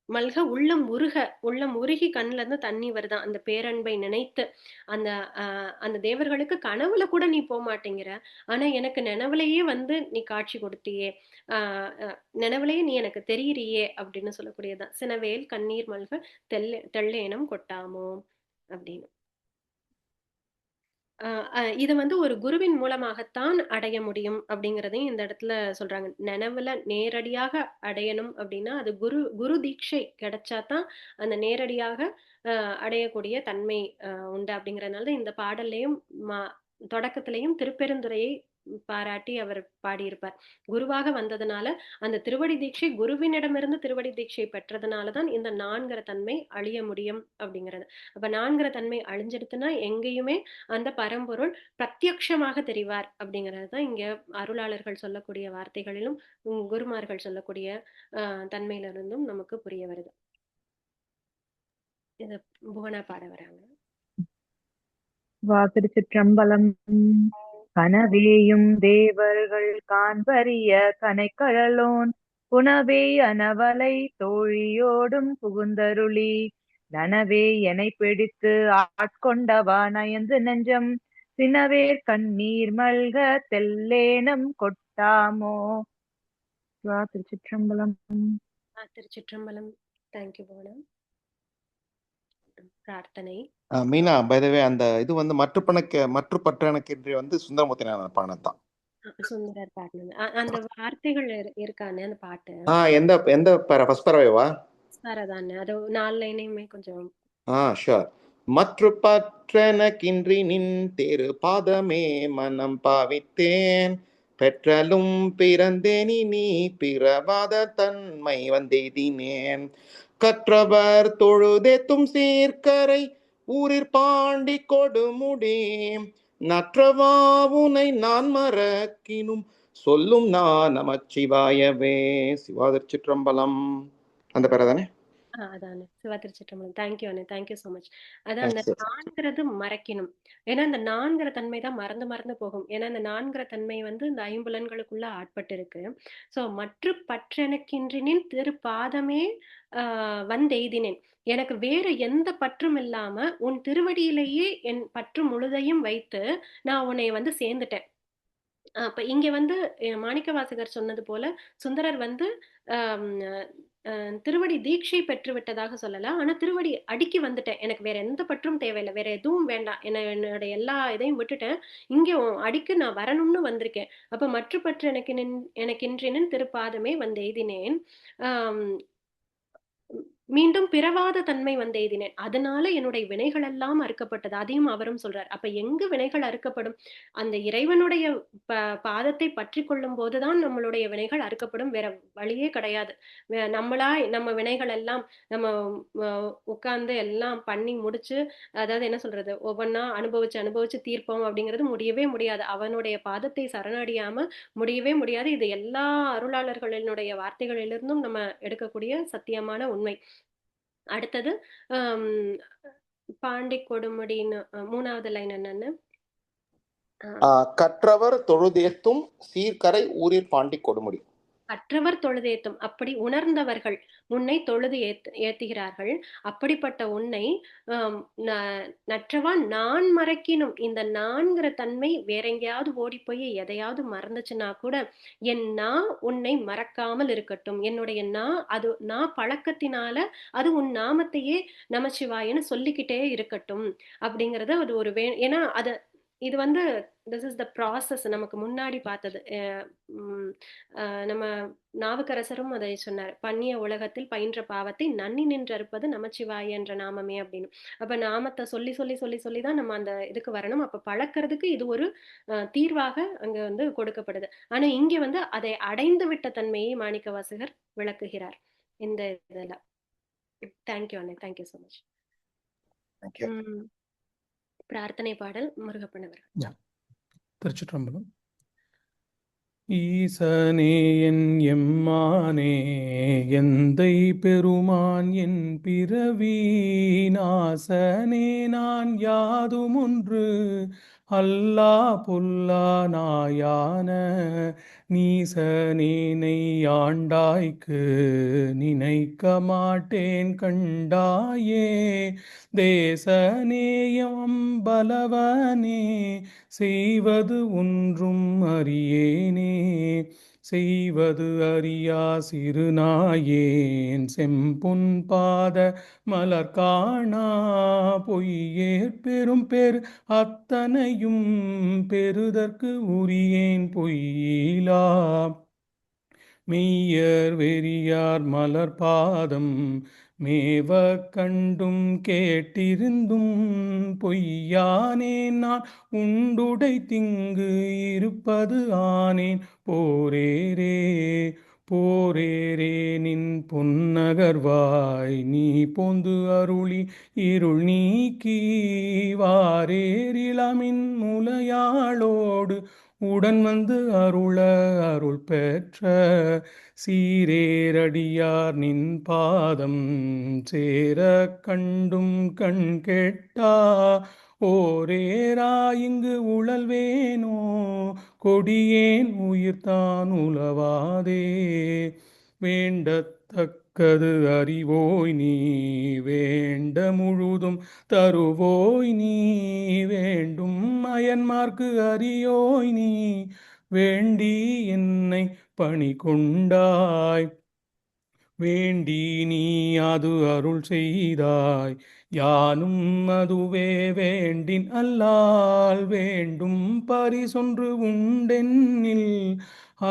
மல்க உள்ளம் உருகி கண்ணுல இருந்து தண்ணி வருதான். அந்த பேரன்பை நினைத்து அந்த தேவர்களுக்கு கனவுல கூட நீ போக மாட்டேங்கிற, ஆனா எனக்கு நினைவுலயே வந்து நீ காட்சி கொடுத்தியே, நினைவுலயே நீ எனக்கு தெரியுறியே அப்படின்னு சொல்லக்கூடியதான். சினவேல் கண்ணீர் மல்க தெள்ளேனம் கொட்டாமோ அப்படின்னு. இது வந்து ஒரு குருவின் மூலமாகத்தான் அடைய முடியும் அப்படிங்கிறதையும் இந்த இடத்துல சொல்றாங்க. நினைவுல நேரடியாக அடையணும் அப்படின்னா அது குரு தீட்சை கிடைச்சாதான் அந்த நேரடியாக அடையக்கூடிய தன்மை உண்டு. அப்படிங்கறதுனால இந்த பாடல்லையும் தொடக்கத்திலையும் திருப்பெருந்துறையை பாராட்டி அவர் பாடியிருப்பார். குருவாக வந்ததுனால அந்த திருவடி தீட்சை குருவினிடமிருந்து திருவடி தீட்சை பெற்றதுனால தான் இந்த நான்கிற தன்மை அழிய முடியும் அப்படிங்கிறது. அப்ப நான்கிற தன்மை அழிஞ்சிடுத்துன்னா எங்கேயுமே அந்த பரம்பொருள் பிரத்யக்ஷமாக தெரிவார் அப்படிங்கிறது தான் இங்க அருளாளர்கள் சொல்லக்கூடிய வார்த்தைகளிலும் குருமார்கள் சொல்லக்கூடிய தன்மையிலிருந்தும் நமக்கு புரிய வருது. இத புவனா பாட வராங்க. வா திருச்சிற்றம்பலம். கனவேயும் தேவர்கள் காண்பரிய கனைக்கழலோன் புனவே அனவலை தோழியோடும் புகுந்தருளி நனவே எனை பிடித்து ஆட்கொண்டவா நயந்து நெஞ்சம் சினவேர் கண்ணீர் மல்க தெல்லேனம் கொட்டாமோ. வா திருச்சிற்றம்பலம். திருச்சிற்றம்பலம். தேங்க்யூ புவனா. பிரார்த்தனை. மீனா, பை த வே, அந்த இது வந்து மற்ற பற்றனக்கின்றி வந்து சுந்தரமூர்த்தி நாயனார் பாடினதுதான். சுந்தரர் பாடினது. அந்த வார்த்தைகள் இருக்கானே அந்த பாட்டு. எந்த ஃபர்ஸ்ட் பறவைவா? சாரதானே, அது 4 லைனையுமே கொஞ்சம். ஷூர். மற்ற பற்றனக்கின்றி நின் தேரு பாதமே மனம் பாவித்தேன் பெற்றலும் பிறந்தேனி நீ பிறவாத தன்மை வந்தெய்தினேன் கற்றவர் தொழுதேத்தும் சீர்கரை ஊரிற் பாண்டி கொடுமுடி நற்றவாவுனை நான் மறக்கினும் சொல்லும் நான் நமச்சிவாயவே. சிவாதிர்ச்சிற்றம்பலம். அந்த பேர தானே? அதானே, சிவா திருச்சிற்றம்பலம். தேங்க்யூ அண்ணே, தேங்க்யூ ஸோ மச். அதான் அந்த நான்கிறது மறக்கணும். ஏன்னா அந்த நான்கிற தன்மை தான் மறந்து போகும். ஏன்னா அந்த நான்கிற தன்மை வந்து இந்த ஐம்புலன்களுக்குள்ள ஆட்பட்டு இருக்கு. ஸோ மற்ற பற்றெனக்கின்றினின் திருப்பாதமே வந்தெய்தினேன். எனக்கு வேற எந்த பற்றும் இல்லாம உன் திருவடியிலேயே என் பற்று முழுதையும் வைத்து நான் உன்னை வந்து சேர்ந்துட்டேன். அப்ப இங்க வந்து மாணிக்க வாசகர் சொன்னது போல சுந்தரர் வந்து திருவடி தீட்சை பெற்று விட்டதாக சொல்லல. ஆனா திருவடி அடிக்கி வந்துட்டேன். எனக்கு வேற எந்த பற்றும் தேவையில்லை, வேற எதுவும் வேண்டாம், என்னோட எல்லா இதையும் விட்டுட்டேன், இங்கே அடிக்கு நான் வரணும்னு வந்திருக்கேன். அப்ப மற்ற பற்று எனக்கின்றினின் திருப்பாதமே வந்து எய்தினேன். மீண்டும் பிறவாத தன்மை வந்து எய்தினேன். அதனால என்னுடைய வினைகள் எல்லாம் அறுக்கப்பட்டது. அதையும் அவரும் சொல்றார். அப்ப எங்கு வினைகள் அறுக்கப்படும்? அந்த இறைவனுடைய பாதத்தை பற்றி கொள்ளும் போதுதான் நம்மளுடைய வினைகள் அறுக்கப்படும். வேற வழியே கிடையாது. நம்ம வினைகள் எல்லாம் நம்ம உட்கார்ந்து எல்லாம் பண்ணி முடிச்சு, அதாவது என்ன சொல்றது, ஒவ்வொன்னா அனுபவிச்சு தீர்ப்போம் அப்படிங்கிறது முடியவே முடியாது. அவனுடைய பாதத்தை சரணடையாம முடியவே முடியாது. இது எல்லா அருளாளர்களினுடைய வார்த்தைகளிலிருந்தும் நம்ம எடுக்கக்கூடிய சத்தியமான உண்மை. அடுத்தது பாண்டி கொடுமுடின்னு 3வது லைன் என்னன்னு? கற்றவர் தொழுதேத்தும் சீர்கரை ஊரில் பாண்டி கொடுமுடி. கற்றவர் தொழுதேத்தும், அப்படி உணர்ந்தவர்கள் உன்னை தொழுது ஏத்துகிறார்கள். அப்படிப்பட்ட உன்னை நற்றவா நான் மறக்கினும். இந்த நான்கிற தன்மை வேற எங்கேயாவது ஓடி போய் எதையாவது மறந்துச்சுன்னா கூட என் நான் உன்னை மறக்காமல் இருக்கட்டும். என்னுடைய நான் பழக்கத்தினால அது உன் நாமத்தையே நமச்சிவாயன்னு சொல்லிக்கிட்டே இருக்கட்டும் அப்படிங்கறது அது ஒரு ஏன்னா இது வந்து திஸ் இஸ் த ப்ராசஸ். நமக்கு முன்னாடி பார்த்தது நம்ம நாவுக்கரசரும் அதை சொன்னார். பண்ணிய உலகத்தில் பயின்ற பாவத்தை நன்னி நின்றறுப்பது நமச்சிவாய என்ற நாமமே அப்படின்னு. அப்ப நாமத்தை சொல்லி சொல்லி சொல்லி சொல்லிதான் நம்ம அந்த இதுக்கு வரணும். அப்ப பழக்கிறதுக்கு இது ஒரு தீர்வாக அங்க வந்து கொடுக்கப்படுது. ஆனா இங்க வந்து அதை அடைந்து விட்ட தன்மையை மாணிக்க வாசகர் விளக்குகிறார் இந்த இதுல. தேங்க்யூ அண்ணே, தேங்க்யூ ஸோ மச். பிரார்த்தனை பாடல் முருகப்பனவர். திருச்சிற்றம்பலம். ஈசனே என் எம்மானே எந்தை பெருமான் என் பிறவி நாசனே நான் யாதும் ஒன்று அல்லா பொல்லா நாயான நீசனேனை ஆண்டாய்க்கு நினைக்க மாட்டேன் கண்டாயே தேசநேயம் பலவனே செய்வது ஒன்றும் அறியேனே செய்வது அறியா சிறுநாயேன் செம்பொன் பாத மலர் காணா பொய்யேற் பெரும் பேர் அத்தனையும் பெறுதற்கு உரியேன் பொய்யிலா மெய்யர் வெறியார் மலர் பாதம் மேவ கண்டும் கேட்டிருந்தும் பொய்யானேன் நான் உண்டுடை திங்கு இருப்பது ஆனேன் போரேரே போரேரே நின் பொன்னகர்வாய் நீ போந்து அருளி இருள் நீக்கி வாரேரிளமின் முலையாளோடு உடன் வந்து அருள அருள் பெற்ற சீரேரடியார் நின் பாதம் சேர கண்டும் கண் கெட்டா ஓரேரா இங்கு உழல்வேனோ கொடியேன் உயிர்தான் உலவாதே வேண்டத்தக்கது அறிவோய் நீ வேண்ட முழுதும் தருவோய் நீ வேண்டும் அயன்மார்க்கு அறியோய் நீ வேண்டி என்னை பணி கொண்டாய் வேண்டி நீ அது அருள் செய்தாய் யானும் அதுவே வேண்டின் அல்லால் வேண்டும் பரிசொன்று உண்டென்னில்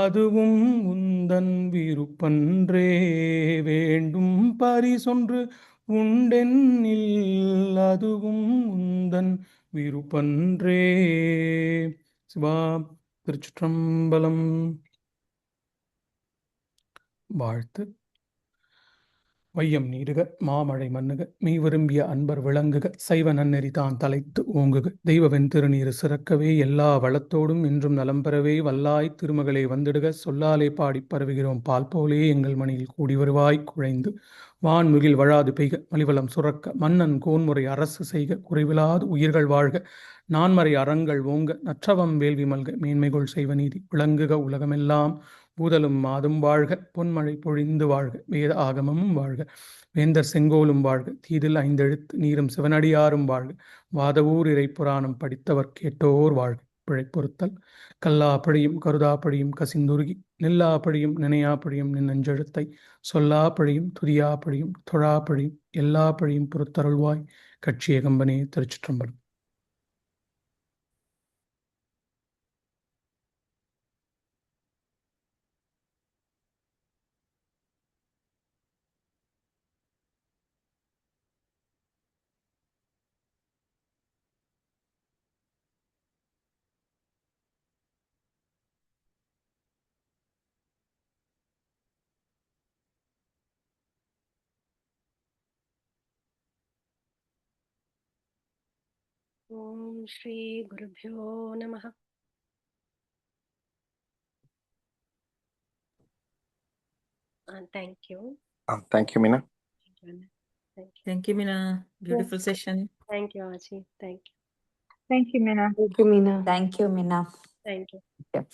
அதுவும் உந்தன் விருப்பன்றே வேண்டும் பரிசொன்று உண்டென்னில் அதுவும் உந்தன் விருப்பன்றே. சிவா திருச்சிற்றம்பலம். வாழ்த்து. வையம் நீடுக மாமழை மன்னுக மெய் விரும்பிய அன்பர் விளங்குக சைவ நன்னெறி தான் தலைத்து ஓங்குக தெய்வவெண் திருநீர் சிறக்கவே எல்லா வளத்தோடும் என்றும் நலம் பெறவே வல்லாய் திருமகளே வந்திடுக சொல்லாலே பாடிப் பரவுகிறோம் பால் போலே எங்கள் மணியில் கூடி வருவாய் குழைந்து வான்முகில் வழாது பெய்க மலிவளம் சுரக்க மன்னன் கோன்முறை அரசு செய்க குறைவிலாது உயிர்கள் வாழ்க நான்மறை அறங்கள் ஓங்க நற்றவம் வேள்வி மல்க மேன்மைகொள் செய்வ நீதி விளங்குக உலகமெல்லாம் பூதலும் மாதும் வாழ்க பொன்மழை பொழிந்து வாழ்க வேத ஆகமமும் வாழ்க வேந்தர் செங்கோலும் வாழ்க தீதில் ஐந்தெழுத்து நீரும் சிவனடியாரும் வாழ்க வாதவூர் இறை புராணம் படித்தவர் கேட்டோர் வாழ்க பிழைப்பொருத்தல் கல்லாப்பழியும் கருதாப்பழியும் கசிந்துருகி நெல்லாப்பழியும் நினையாப்பழியும் நின் நெஞ்செழுத்தை சொல்லாப்பழியும் துதியாப்பழியும் தொழாப்பழியும் எல்லா பழியும் பொறுத்தருள்வாய் கட்சியகம்பனே. திருச்சிற்றம்பலம். ஓம் ஸ்ரீ குருப்யோ நமः. Thank you. Thank you, Meena. Thank you, Meena. Beautiful session. Thank you, Aji. Thank you. Thank you, Meena. Thank you, Meena. Thank you, Meena. Thank you. Yeah.